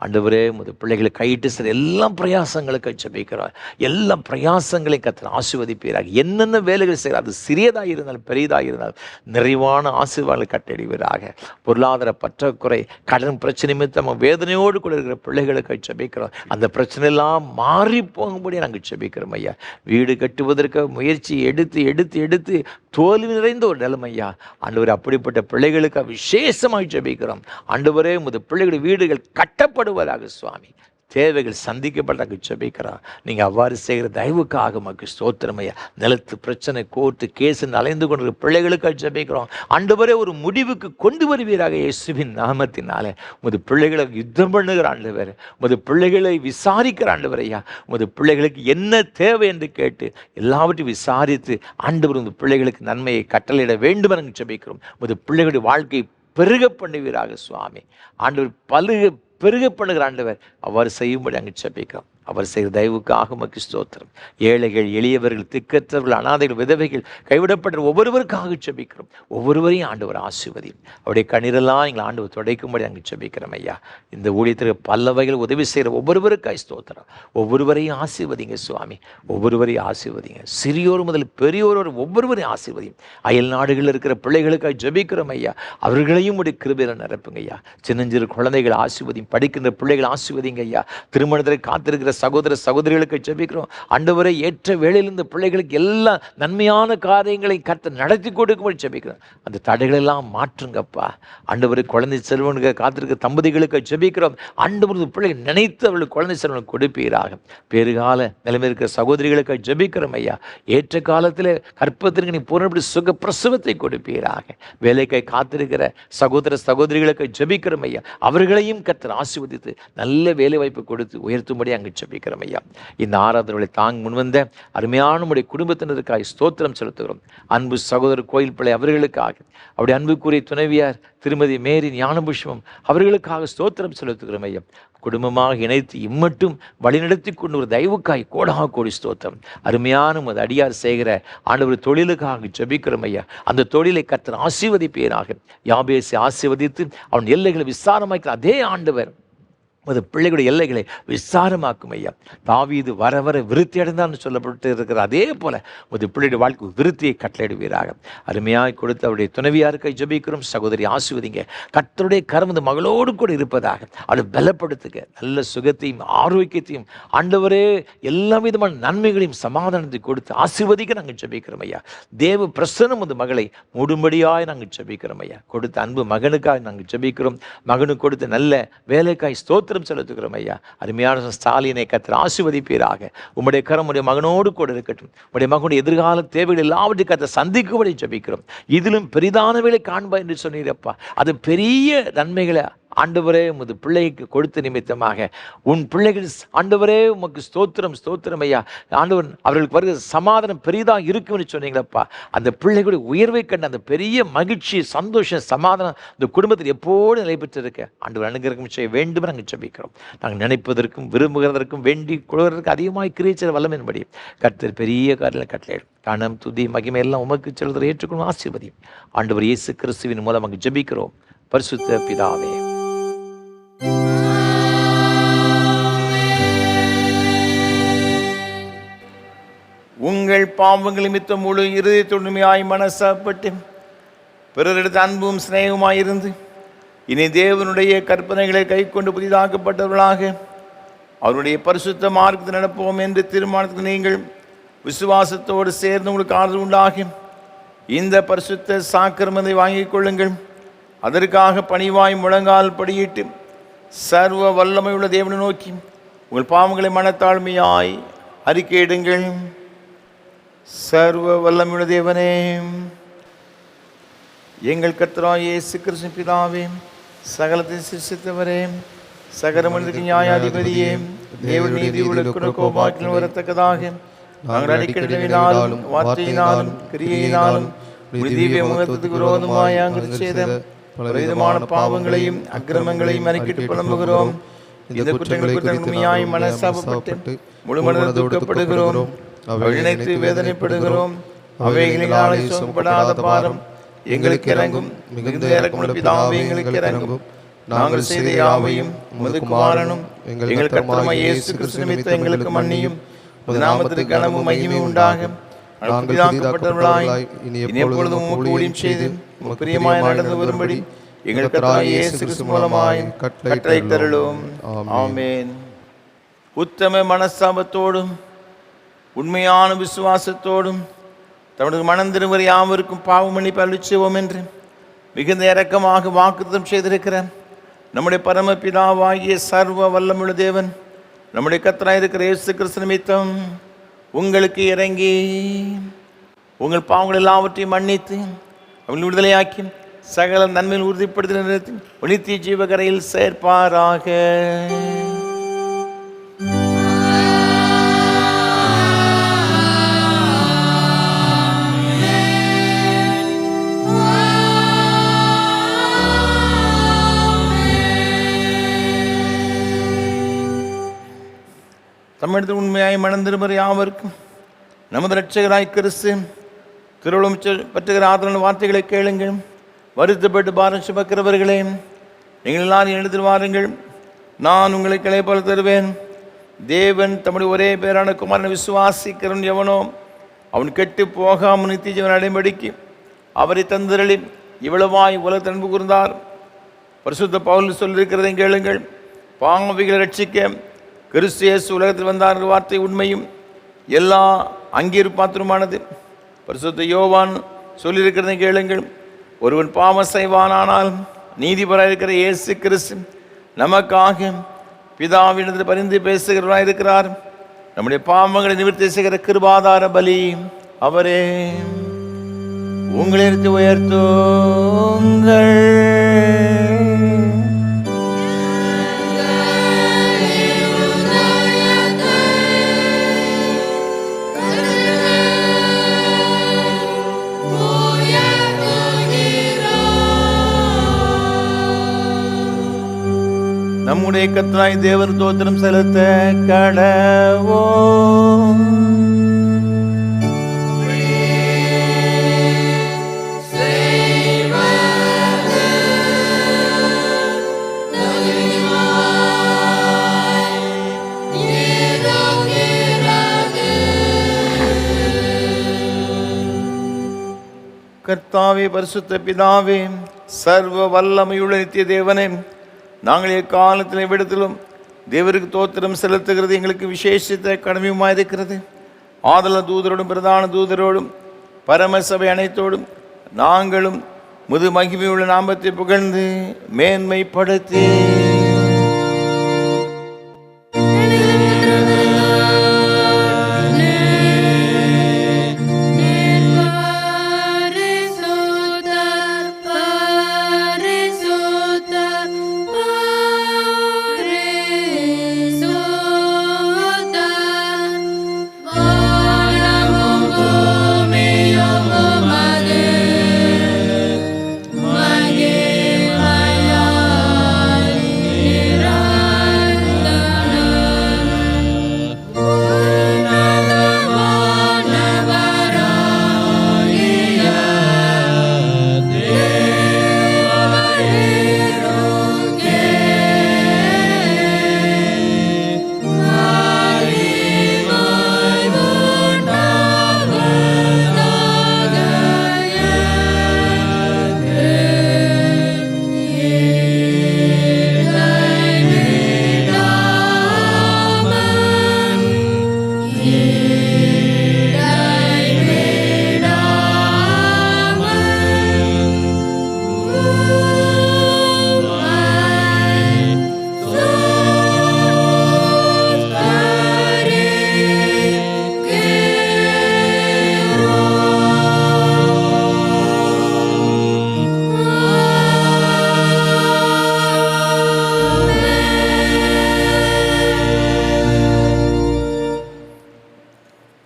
ஆண்டவரே, உமது பிள்ளைகளை கையிட்டு சில எல்லா பிரயாசங்களுக்கு ஜெபிக்கிறார். எல்லா பிரயாசங்களையும் கர்த்தர் ஆசீர்வதிப்பீராக. என்னென்ன வேலைகள் செய்கிறார், அது சிறியதாக இருந்தாலும் பெரியதாக இருந்தாலும் நிறைவான ஆசீர்வாதங்களை கட்டளிடுவீராக. பொருளாதார பற்றாக்குறை, கடன் பிரச்சனை நிமித்தம் வேதனையோடு கூட இருக்கிற பிள்ளைகளுக்கு ஜெபிக்கிறோம். அந்த பிரச்சனையெல்லாம் மாறி போகும்படி நாங்கள் ஜெபிக்கிறோம் ஐயா. வீடு கட்டுவதற்கு முயற்சி எடுத்து எடுத்து எடுத்து தோல்வி நிறைந்த ஒரு நிலைமையா ஆண்டவரே, அப்படிப்பட்ட பிள்ளைகளுக்கு விசேஷமாக ஜெபிக்கிறோம். ஆண்டவரே, உமது பிள்ளைகளுடைய வீடுகள் கட்டப்படுவதாக சுவாமி, தேவைகள் சந்திக்கப்பட்டாங்க ஜெபிக்கிறோம். நீங்கள் அவ்வாறு செய்கிற தயவுக்காக மக்கு ஸ்தோத்திரமையா. நிலத்து பிரச்சனை, கோர்ட்டு கேஸுன்னு அலைந்து கொண்டிருக்கிற பிள்ளைகளுக்காக ஜெபிக்கிறோம். ஆண்டவரே, ஒரு முடிவுக்கு கொண்டு வருவீராக இயேசுவின் நாமத்தினாலே. உமது பிள்ளைகளை யுத்தம் பண்ணுகிற ஆண்டவர், உமது பிள்ளைகளை விசாரிக்கிற ஆண்டவரையா. உமது பிள்ளைகளுக்கு என்ன தேவை என்று கேட்டு எல்லாவற்றையும் விசாரித்து ஆண்டவர் உமது பிள்ளைகளுக்கு நன்மையை கட்டளையிட வேண்டும் என்று ஜெபிக்கிறோம். உமது பிள்ளைகளுடைய வாழ்க்கை பெருக பண்ணுவீராக சுவாமி. ஆண்டவர் பெருக பண்ணுகிற ஆண்டவர் அவ்வாறு செய்யும்படி அங்கு ஜெபிக்கிறோம். அவர் செய்கிற தயவுக்காக உமக்கு ஸ்தோத்திரம். ஏழைகள், எளியவர்கள், திக்கற்றவர்கள், அனாதைகள், விதவைகள், கைவிடப்பட்ட ஒவ்வொருவருக்காக ஜெபிக்கிறோம். ஒவ்வொருவரையும் ஆண்டவர் ஆசீர்வதியும். அவருடைய கண்ணீரெல்லாம் எங்களை ஆண்டவர் துடைக்கும்படி அங்கு ஜெபிக்கிறோம் ஐயா. இந்த ஊழியத்திற்கு பல வகையில் உதவி செய்கிற ஒவ்வொருவருக்காக ஸ்தோத்திரம். ஒவ்வொருவரையும் ஆசீர்வதிங்க சுவாமி, ஒவ்வொருவரையும் ஆசீர்வதிங்க. சிறியோர் முதல் பெரியோர் ஒவ்வொருவரையும் ஆசீர்வதியும். அயல் நாடுகளில் இருக்கிற பிள்ளைகளுக்காக ஜெபிக்கிறோம் ஐயா. அவர்களையும் உடைய கிருபையில நிரப்புங்க ஐயா. சின்னஞ்சிறு குழந்தைகள் ஆசீர்வதியும், படிக்கின்ற பிள்ளைகள் ஆசீர்வதிங்க ஐயா. திருமணத்தில் காத்திருக்கிற சகோதர சகோதரிகளுக்கு ஜெபிக்கிறோம். ஆண்டவரை, ஏற்ற வேளையில் இந்த பிள்ளைகளுக்கு எல்லா நன்மையான காரியங்களை கர்த்தர் நடத்தி கொடுக்கும்படி ஜெபிக்கிறோம். அந்த தடைகளெல்லாம் மாற்றுங்கப்பா. ஆண்டவரை, குழந்தை செல்வனுக்கு காத்திருக்கிற தம்பதிகளுக்கு ஜெபிக்கிறோம். ஆண்டவர் பிள்ளைகள் நினைத்து அவர்களுக்கு குழந்தை செல்வன் கொடுப்பீராக. பேறுகால நிலைமை இருக்கிற சகோதரிகளுக்கு ஜெபிக்கிறோம் ஐயா. ஏற்ற காலத்தில் கற்பத்திற்கு நீ பூர்ணப்படி சுக பிரசவத்தை கொடுப்பீராக. வேலைக்காய் காத்திருக்கிற சகோதர சகோதரிகளுக்கு ஜெபிக்கிறோம் ஐயா. அவர்களையும் கர்த்தர் ஆசீர்வதித்து நல்ல வேலை வாய்ப்பு கொடுத்து உயர்த்தும்படி அங்கு ஜெபிக்கிறோம் ஐயா. இந்த ஆராதனைகளை தாங்க முன்வந்த அருமையான உடைய குடும்பத்தினருக்காக ஸ்தோத்திரம் செலுத்துகிறோம். அன்பு சகோதரர் கோயில் பிள்ளை அவர்களுக்காக, அவருடைய அன்புக்குரிய துணைவியார் திருமதி மேரி ஞானபுஷ்பம் அவர்களுக்காக ஸ்தோத்திரம் செலுத்துகிறோம் ஐயா. குடும்பமாக இணைத்து இம்மட்டும் வழிநடத்தி கொண்டு ஒரு தயவுக்காய் கோடாக கோடி ஸ்தோத்திரம். அருமையான உமது அடியார் செய்கிற ஆண்டவர் தொழிலுக்காக ஜெபிக்கிறோம் ஐயா. அந்த தொழிலை கர்த்தர் ஆசீர்வதிப்பீராக. யாபேசை ஆசீர்வதித்து அவன் எல்லைகளை விசாரமாக்கிற அதே ஆண்டவர் உமது பிள்ளைகளுடைய எல்லைகளை விசாரமாக்கும் ஐயா. தாவீது வர வர விருத்தி அடைந்தான்னு சொல்லப்பட்டு இருக்கிற அதே போல உமது பிள்ளையுடைய வாழ்க்கை விருத்தியை கட்டளையிடுவீராக. அருமையாய் கொடுத்து அவருடைய துணைவியாருக்கை ஜெபிக்கிறோம். சகோதரி ஆசீர்வதிங்க. கர்த்தருடைய கரம் இந்த மகளோடு கூட இருப்பதாக அவளை பலப்படுத்துங்க. நல்ல சுகத்தையும் ஆரோக்கியத்தையும் ஆண்டவரே எல்லா விதமான நன்மைகளையும் சமாதானத்தை கொடுத்து ஆசீர்வதிக்க நாங்கள் ஜெபிக்கிறோம் ஐயா. தேவ பிரசன்னம் இந்த மகளை மூடும்படியாய் நாங்கள் ஜெபிக்கிறோம் ஐயா. கொடுத்த அன்பு மகனுக்காக நாங்கள் ஜெபிக்கிறோம். மகனுக்கு கொடுத்த நல்ல வேலைக்காய் ஸ்தோத்திரம் செலுத்துகிறோம் ஐயா. அருமையான ஸ்டாலினை கர்த்தர் ஆசீர்வதிப்பீராக. உம்முடைய கரம் உடைய மகனோடு கூட இருக்கட்டும். உடைய மகனுடைய எதிர்கால தேவைகள் எல்லாவற்றையும் கர்த்தர் சந்திக்கும்படி ஜெபிக்கிறோம். இதிலும் பெரிதானவைகளை காண்பா என்று சொன்னீரப்பா. அது பெரிய நன்மைகளை ஆண்டவரே உமது பிள்ளைக்கு கொடுத்த நிமித்தமாக உன் பிள்ளைகள் ஆண்டவரே உமக்கு ஸ்தோத்திரம் ஸ்தோத்திரம் ஐயா. ஆண்டவர் அவர்களுக்கு வருகிற சமாதானம் பெரிதாக இருக்கும்னு சொன்னீங்களப்பா. அந்த பிள்ளைகளுடைய உயர்வை கண்ட அந்த பெரிய மகிழ்ச்சி, சந்தோஷம், சமாதானம் இந்த குடும்பத்தில் எப்போது நிலை பெற்றிருக்க ஆண்டவர் அனுகிரகம் செய்ய வேண்டும் நாங்கள் ஜெபிக்கிறோம். நாங்கள் நினைப்பதற்கும் விரும்புகிறதற்கும் வேண்டி கொள்வதற்கு அதிகமாக கிரியேச்சர் வல்லமையின்படி கர்த்தர் பெரிய காரியங்களை கட்டளையிடும். கணம், துதி, மகிமை எல்லாம் உமக்கு செலுத்த ஏற்றுக்கொள்ளும் ஆசீர்வதியும். ஆண்டவர் இயேசு கிறிஸ்துவின் மூலம் நாங்கள் ஜெபிக்கிறோம். பரிசுத்த பிதாவே. உங்கள் பாவங்கள் நிமித்தம் முழு இருதயத்துண்மையாய் மனசாப்பட்டு பிறரிடத்து அன்பும் சிநேகமாயிருந்து இனி தேவனுடைய கற்பனைகளை கை கொண்டு புதிதாக்கப்பட்டவர்களாக அவருடைய பரிசுத்த மார்க்கத்தில் நடப்போம் என்று தீர்மானத்துக்கு நீங்கள் விசுவாசத்தோடு சேர்ந்து உங்களுக்கு ஆறுதல் உண்டாகி இந்த பரிசுத்த சாக்கிரமத்தை வாங்கிக் கொள்ளுங்கள். அதற்காக பணிவாய் முழங்கால் படியிட்டு சர்வ வல்லமையுள்ள தேவனை நோக்கி உங்கள் பாவங்களை மனத்தாழ்மையாய் அறிக்கையிடுங்கள். சர்வ வல்லமையுள்ள தேவனே, எங்கள் கர்த்தராகிய இயேசு கிறிஸ்து பிதாவே, சகலத்தை சிருஷ்டித்தவரே, சகல மனிதருக்கு நியாயாதிபதியே, தேவன் நீதி உள்ள கோபாக்கில் வரத்தக்கதாக நாங்கள் அடிக்கடினாலும் வார்த்தையினாலும் கிரியையினாலும் திவ்ய முகத்துக்கு விரோதமாய் நாங்கள் செய்த பலவிதமான பாவங்களையும் அக்கிரமங்களையும் அறிக்கையிட்டு புலம்புகிறோம். இந்த குற்றங்களுக்கு உண்மையாய் மனஸ்தாபப்பட்டு முழு மனதோடு துக்கப்படுகிறோம். அவை நினைத்து வேதனைப்படுகிறோம். அவைகளினாலே சுமப்படாத பாரம் எங்களுக்கு இறங்கும். மிகுந்த இரக்கமுள்ள பிதாவே, எங்களுக்கு இறங்கும். நாங்கள் செய்த யாவையும் உமது குமாரனும் எங்கள் கர்த்தருமாகிய இயேசு கிறிஸ்து நிமித்தம் எங்களுக்கு மன்னியும். உமது நாமத்திற்கு கனமும் மகிமை உண்டாக நாங்கள் பிதாக்கப்பட்டவர்களாய் இனி எப்பொழுதும் உமக்கு ஊழியம் செய்து உமக்கு பிரியமாய் நடந்து வரும்படி எங்கள் கர்த்தராகிய இயேசு கிறிஸ்து மூலமாய் கட்டளை தருளும். ஆமென். உத்தம மனஸ்தாபத்தோடும் உண்மையான விசுவாசத்தோடும் தமது மனம் திரும்புகிற யாவருக்கும் பாவ மன்னிப்பு அளிச்சுவோம் என்று மிகுந்த இரக்கமாக வாக்குத்தத்தம் செய்திருக்கிற நம்முடைய பரமபிதாவாகிய சர்வ வல்லமுள்ள தேவன் நம்முடைய கர்த்தராய் இருக்கிற இயேசு கிறிஸ்து நிமித்தம் உங்களுக்கு இறங்கி உங்கள் பாவங்கள் எல்லாவற்றையும் மன்னித்து அவங்களை விடுதலையாக்கி சகல நன்மையில் உறுதிப்படுத்தி நிறுத்தி நித்திய ஜீவகரையில் சேர்ப்பாராக. தமிழத்தில் உண்மையாய் மனம் திரும்புகிற யாவருக்கும் நமது இரட்சகராய் கிறிஸ்து திருவுளம் பற்றுகிற ஆதரவான வார்த்தைகளை கேளுங்கள். வருத்தப்பட்டு பாரம் சுமக்கிறவர்களே, நீங்கள் எல்லாரும் எழுதில் வாருங்கள், நான் உங்களை கிளைப்பால் தருவேன். தேவன் தம்முடைய ஒரே பேரான குமாரனை விசுவாசிக்கிறவன் எவனோ அவன் கெட்டு போகாமல் நித்திய ஜீவன் அடைம்படிக்கு அவரை தந்திரளி இவ்வளவாய் உலகத்தை அன்பு கூர்ந்தார். பரிசுத்த பவுல் சொல்லியிருக்கிறதை கேளுங்கள். பாவிகளை ரட்சிக்க கிறிஸ்து இயேசு உலகத்தில் வந்தார் என்ற வார்த்தை உண்மையும் எல்லா அங்கீகரிப்பாத்திரமானது. பரிசுத்த யோவான் சொல்லியிருக்கிறதை கேளுங்கள். ஒருவன் பாவம் செய்வானானால் நீதிபராக இருக்கிற இயேசு கிறிஸ்து நமக்காக பிதாவிடத்தில் பரிந்து பேசுகிறவராக இருக்கிறார். நம்முடைய பாவங்களை நிவர்த்தி செய்கிற கிருபாதார பலி அவரே. உங்களை உயர்த்துங்கள். நம்முடைய கர்த்தராகிய தேவன் ஸ்தோத்திரம் செலுத்த கடவோம். கர்த்தாவே, பரிசுத்த பிதாவே, சர்வ வல்லமையுள்ள நித்திய தேவனே, நாங்கள் எக்காலத்தில் எவ்விடத்திலும் தேவருக்கு தோத்திரம் செலுத்துகிறது எங்களுக்கு விசேஷித்த கடமையுமாக இருக்கிறது. ஆதல தூதரோடும் பிரதான தூதரோடும் பரமசபை அனைத்தோடும் நாங்களும் முது மகிமையுள்ள நாமத்தை புகழ்ந்து மேன்மைப்படுத்தி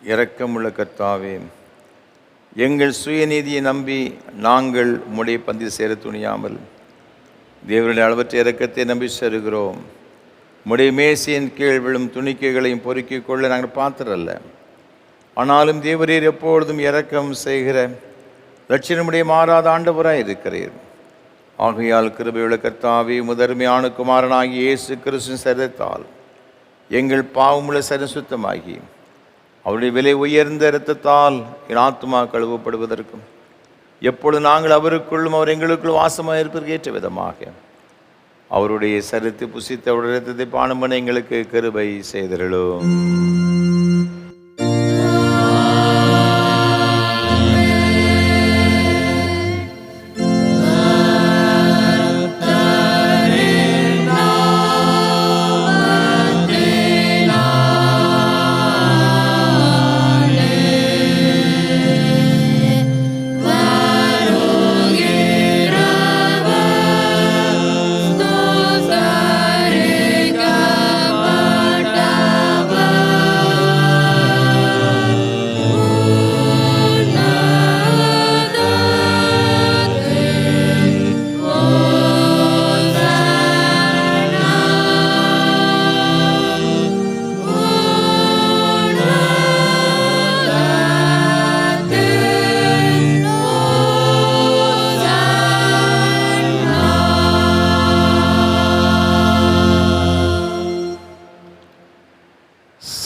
இரக்கமுள்ள கர்த்தாவே, எங்கள் சுயநீதியை நம்பி நாங்கள் உம்முடைய பந்தியில் சேர துணியாமல் தேவனுடைய அளவற்ற இரக்கத்தை நம்பி செல்கிறோம். உம்முடைய மேசையின் கீழ் விழும் துணிக்கைகளையும் பொறுக்கிக் கொள்ள நாங்கள் பாத்திரல்ல. ஆனாலும் தேவரீர் எப்பொழுதும் இரக்கம் செய்கிற லட்சணமுடைய மாறாத ஆண்டவராய் இருக்கிறீர். ஆகையால் கிருபையுள்ள கர்த்தாவே, முதன்மையான குமாரனாகிய இயேசு கிறிஸ்துவின் சரீரத்தால் எங்கள் பாவமுள்ள சரீரம் சுத்தமாகி அவருடைய விலை உயர்ந்த இரத்தத்தால் என் ஆத்துமா கழுவப்படுவதற்கும் எப்பொழுது நாங்கள் அவருக்குள்ளும் அவர் எங்களுக்குள் வாசமாக இருப்பதற்கு ஏற்ற விதமாக அவருடைய சரீரத்தை புசித்து அவருடைய இரத்தத்தை பானம் பண்ண எங்களுக்கு கிருபை செய்தருளும்.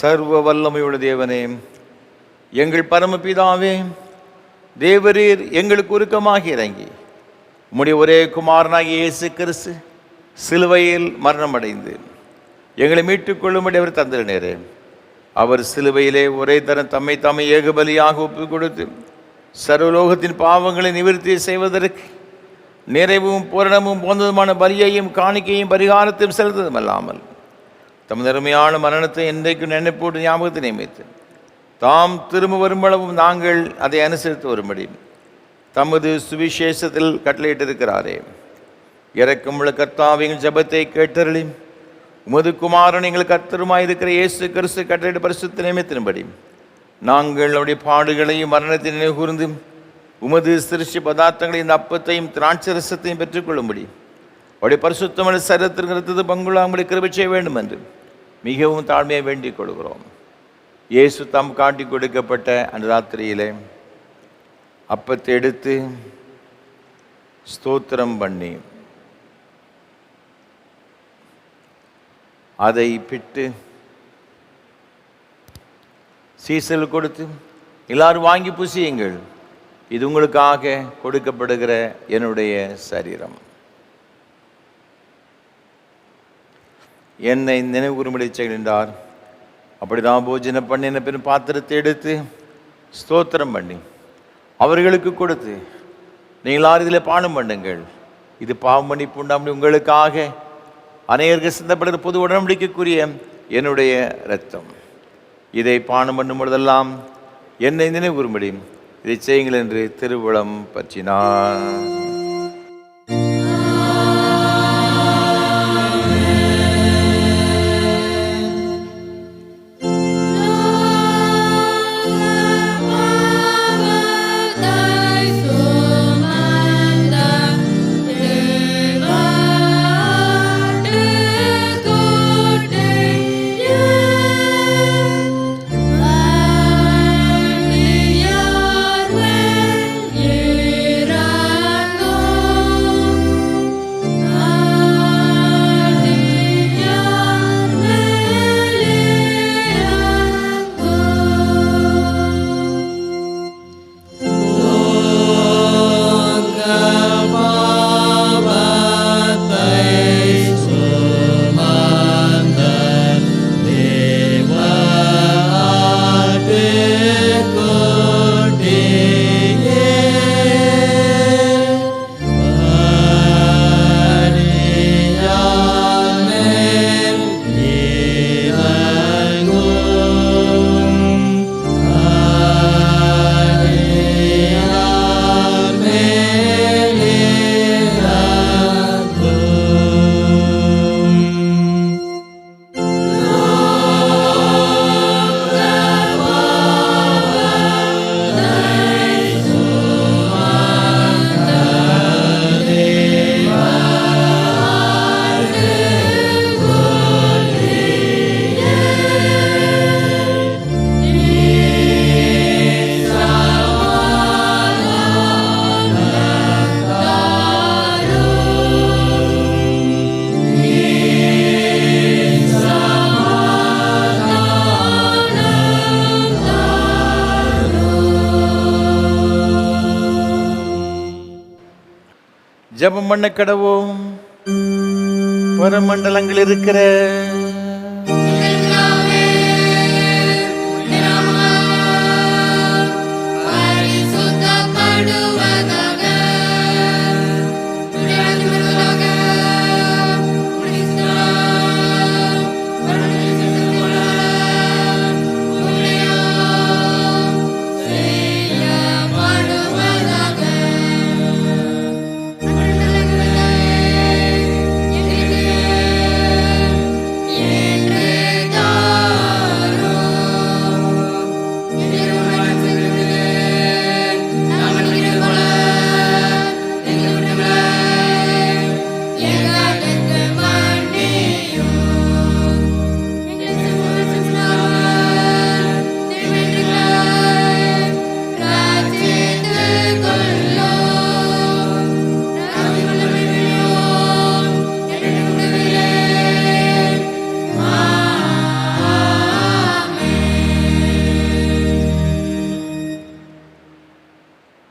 சர்வ வல்லமையுள்ள தேவனே, எங்கள் பரமபிதாவே, தேவரீர் எங்களுக்கு உருக்கமாக இறங்கி உம்முடைய ஒரே குமாரனாகிய இயேசு கிறிஸ்து சிலுவையில் மரணமடைந்து எங்களை மீட்டுக் கொள்ளும்படி அவர் தந்திருநேரே. அவர் சிலுவையிலே ஒரே தரம் தம்மை தாமே ஏகபலியாக ஒப்புக் கொடுத்து சர்வலோகத்தின் பாவங்களை நிவர்த்தி செய்வதற்கு நிறைவும் பூரணமும் போன்றதுமான பலியையும் காணிக்கையும் பரிகாரத்தையும் செலுத்ததும் அல்லாமல் தமது அருமையான மரணத்தை என்றைக்கு நினைப்போடு ஞாபகத்தை நியமித்து தாம் திரும்ப வரும்பளவும் நாங்கள் அதை அனுசரித்து வரும்படி தமது சுவிசேஷத்தில் கட்டளையிட்டிருக்கிறாரே. இரக்கமுள்ள கர்த்தாவே, எங்கள் ஜெபத்தை கேட்டருளி உமது குமாரன் எங்கள் கர்த்தருமாயிருக்கிற இயேசு கிறிஸ்து கட்டளையிட்ட பரிசுத்த நியமத்தின்படி நாங்கள் அவருடைய பாடுகளையும் மரணத்தை நினைவு கூர்ந்து உமது சிருஷ்டி பதார்த்தங்களையும் இந்த அப்பத்தையும் திராட்சரசத்தையும் பெற்றுக்கொள்ளும்படி அவருடைய பரிசுத்தமான சரீரத்திற்கு ரத்தத்தை பங்குள்ளாம்படி கிருபை செய்ய வேண்டும் என்று மிகவும் தாழ்மையை வேண்டிக் கொள்கிறோம். இயேசு தாம் காட்டி கொடுக்கப்பட்ட அந்த ராத்திரியிலே அப்பத்தை எடுத்து ஸ்தோத்திரம் பண்ணி அதை பிட்டு சீசல் கொடுத்து எல்லாரும் வாங்கி புசியுங்கள், இது உங்களுக்காக கொடுக்கப்படுகிற என்னுடைய சரீரம். என்னை நினைவு கூறும்படி செய்கின்றார். அப்படிதான் போஜனை பண்ணின பின் பாத்திரத்தை எடுத்து ஸ்தோத்திரம் பண்ணி அவர்களுக்கு கொடுத்து, நீங்களார் இதில் பானம் பண்ணுங்கள், இது பாவம் மன்னிப்பு உண்டாம்படி உங்களுக்காக அநேகருக்கு சிந்தப்படுகிற பொது உடன்படிக்கைக்குரிய என்னுடைய இரத்தம். இதை பானம் பண்ணும் பொழுதெல்லாம் என்னை நினைவு கூறும்படி இதை செய்யுங்கள் என்று திருவுளம் பற்றினார். ஜெபம் பண்ண கடவோம். பரமண்டலங்கள் இருக்கிற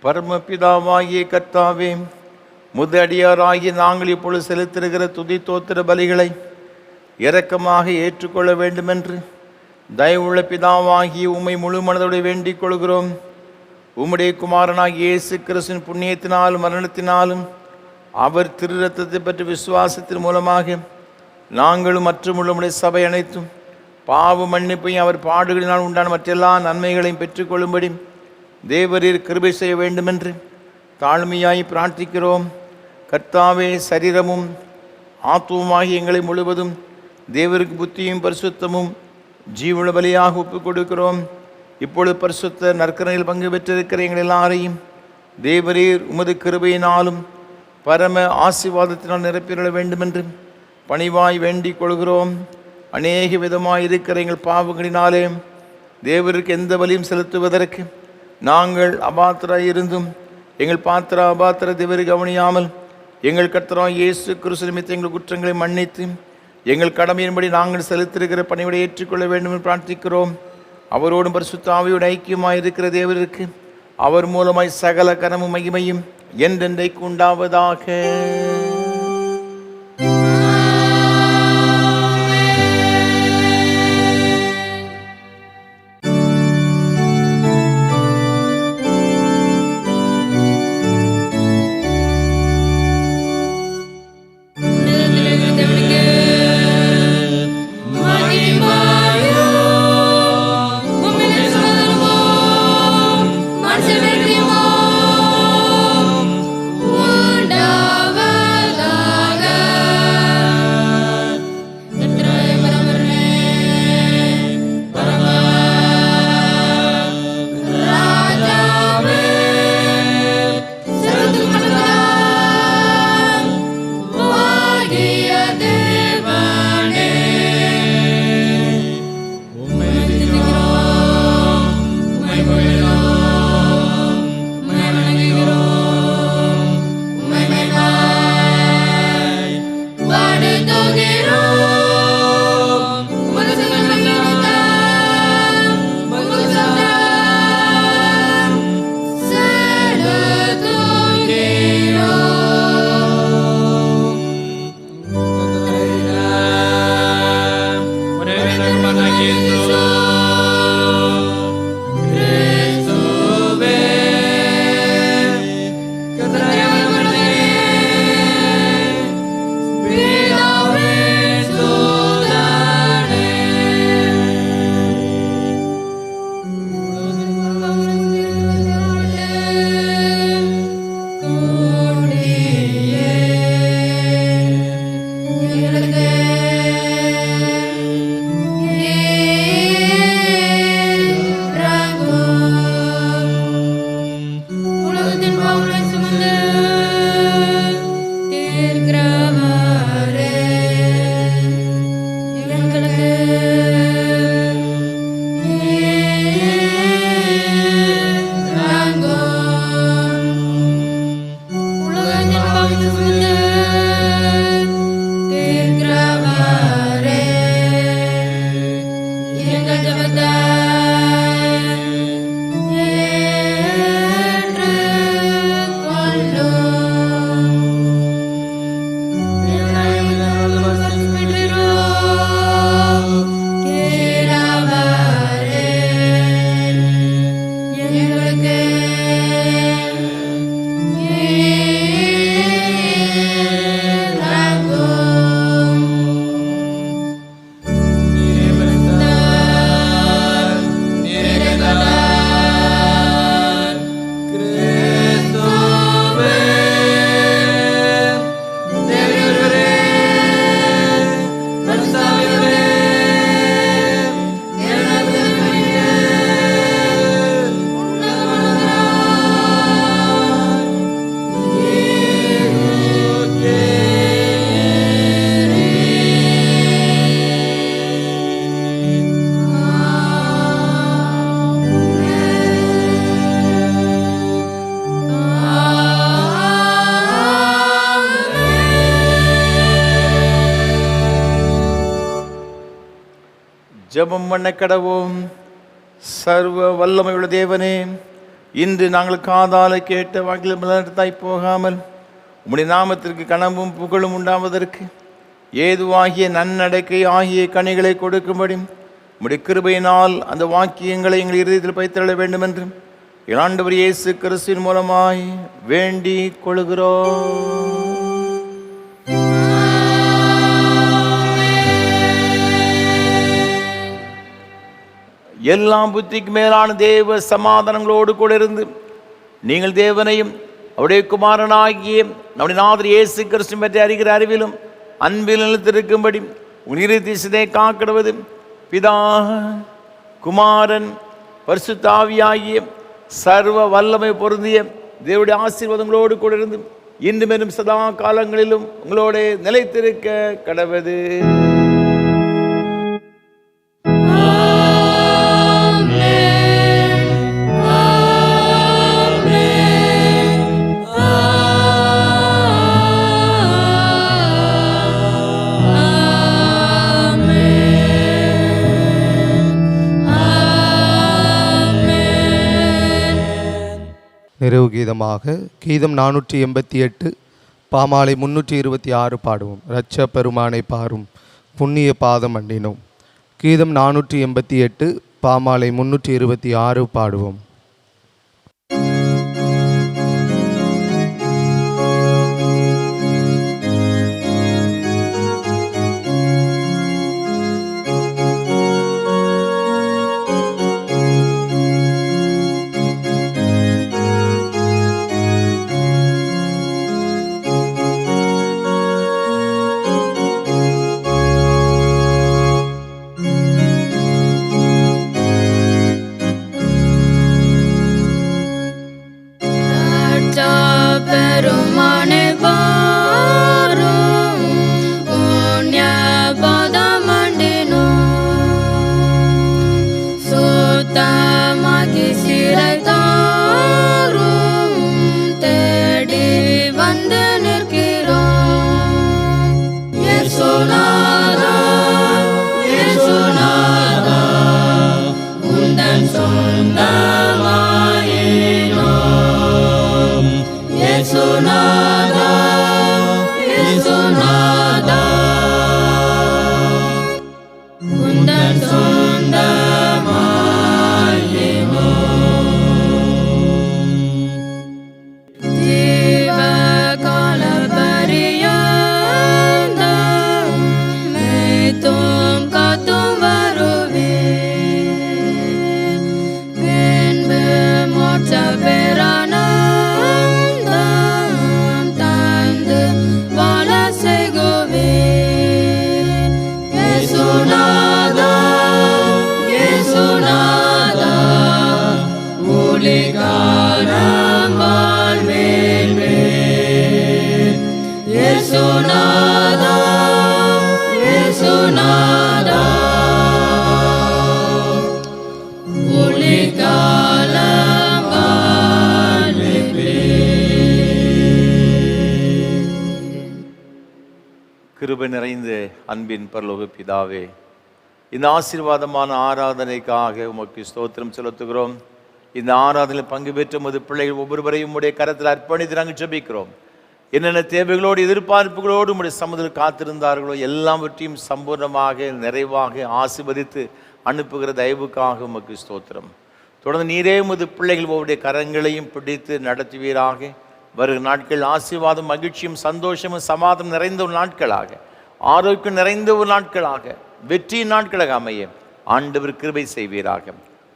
பரமபிதாவாகிய கர்த்தாவே, முதடியாராகிய நாங்கள் இப்பொழுது செலுத்திருக்கிற துதி தோத்திர பலிகளை இரக்கமாக ஏற்றுக்கொள்ள வேண்டுமென்று தயவுள்ள பிதாவாகிய உம்மை முழு மனதோடு வேண்டிக் கொள்கிறோம். உம்முடைய குமாரனாகிய இயேசு கிறிஸ்துவின் புண்ணியத்தினாலும் மரணத்தினாலும் அவர் திரு ரத்தத்தை பற்றி விசுவாசத்தின் மூலமாக நாங்களும் மற்றும் உடைய சபை அனைத்தும் பாவ மன்னிப்பையும் அவர் பாடுகளினால் உண்டான மற்றெல்லா நன்மைகளையும் பெற்றுக்கொள்ளும்படி தேவரீர் கிருபை செய்ய வேண்டுமென்று தாழ்மையாய் பிரார்த்திக்கிறோம். கர்த்தாவே, சரீரமும் ஆத்துவமாகி எங்களை முழுவதும் தேவருக்கு புத்தியும் பரிசுத்தமும் ஜீவன பலியாக ஒப்புக் கொடுக்கிறோம். இப்பொழுது பரிசுத்த நற்கரையில் பங்கு பெற்றிருக்கிற எங்கள் எல்லாரையும் தேவரீர் உமது கிருபையினாலும் பரம ஆசீர்வாதத்தினால் நிரப்பிட வேண்டுமென்று பணிவாய் வேண்டிக் கொள்கிறோம். அநேக விதமாய் இருக்கிற எங்கள் பாவங்களினாலே தேவருக்கு எந்த பலியும் செலுத்துவதற்கு நாங்கள் அபாத்திராய் இருந்தும் எங்கள் பாத்திர அபாத்திர தேவரை கவனியாமல் எங்கள் கர்த்தராகிய இயேசு கிறிஸ்து நிமித்த எங்கள் குற்றங்களை மன்னித்து எங்கள் கடமையின்படி நாங்கள் செலுத்திருக்கிற பணிவிடை ஏற்றுக்கொள்ள வேண்டும் என்று பிரார்த்திக்கிறோம். அவரோடும் பரிசுத்த ஆவியோடு ஐக்கியமாய் இருக்கிற தேவருக்கு அவர் மூலமாய் சகல கனமும் மகிமையும் என்றென்றைக்கு உண்டாவதாக. கொள்ளோ ஜெபம் பண்ண கடவோம். சர்வ வல்லமையுள்ள தேவனே, இன்று நாங்கள் காதால கேட்ட வாக்கில் மலர்த்தாய் போகாமல் உம்முடைய நாமத்திற்கு கனமும் புகழும் உண்டாவதற்கு ஏதுவாகிய நன்னடக்கை ஆகிய கனிகளை கொடுக்கும்படி உம்முடைய கிருபையினால் அந்த வாக்கியங்களை எங்கள் இருதயத்தில் பைத்தள்ள வேண்டும் என்று ஆண்டவர் இயேசு கிறிஸ்துவின் மூலமாய் வேண்டிக் கொள்கிறோம். எல்லாம் புத்திக்கு மேலான தேவ சமாதானங்களோடு கூட இருந்து நீங்கள் தேவனையும் அவருடைய குமாரனாகிய நம்முடைய நாதர் இயேசு கிறிஸ்து பற்றி அறிகிற அறிவிலும் அன்பில் நிலைத்திருக்கும்படி உன் இருதயத்தை காக்கிடுவது பிதா குமாரன் பரிசுத்த ஆவியாகிய சர்வ வல்லமை பொருந்திய தேவனுடைய ஆசீர்வாதங்களோடு கூட இருந்து இன்று மேலும் சதா காலங்களிலும் உங்களோட நிலைத்திருக்க கடவது. நிறைவு கீதமாக கீதம் 488 பாமாலை 326 பாடுவோம். இரட்ச பெருமானை பாரும் புண்ணிய பாதம் அண்டினோம். கீதம் 488 பாமாலை 326 பாடுவோம். கிருபை நிறைந்த அன்பின் பரலோக பிதாவே, இந்த ஆசீர்வாதமான ஆராதனைக்காக உமக்கு ஸ்தோத்திரம் செலுத்துகிறோம். இந்த ஆராதனையில் பங்கு பெற்ற உமது பிள்ளைகள் ஒவ்வொருவரையும் உடைய கரத்தில் அர்ப்பணித்து நாங்கள் ஜெபிக்கிறோம். என்னென்ன தேவைகளோடு எதிர்பார்ப்புகளோடு உடைய சமுதிரம் காத்திருந்தார்களோ எல்லாவற்றையும் சம்பூர்ணமாக நிறைவாக ஆசீர்வதித்து அனுப்புகிற தயவுக்காக உமக்கு ஸ்தோத்திரம். தொடர்ந்து நீரே உமது பிள்ளைகள் ஒவ்வொருடைய கரங்களையும் பிடித்து நடத்துவீராக. வருகிற நாட்கள் ஆசீர்வாதம், மகிழ்ச்சியும், சந்தோஷமும், சமாதானம் நிறைந்த ஒரு நாட்களாக, ஆரோக்கியம் நிறைந்த ஒரு நாட்களாக, வெற்றியின் நாட்களாக அமைய ஆண்டவர் கிருபை செய்வீராக.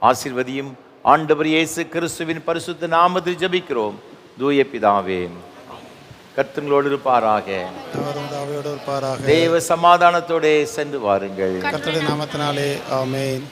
ஆசீர்வதியும் ஆண்டவர் இயேசு கிறிஸ்துவின் பரிசுத்த நாமத்தில் ஜெபிக்கிறோம் தூய பிதாவே. கர்த்தங்களோடு இருப்பாராக. தேவ சமாதானத்தோட சென்று வாருங்கள். கர்த்தருடைய நாமத்தினாலே ஆமென்.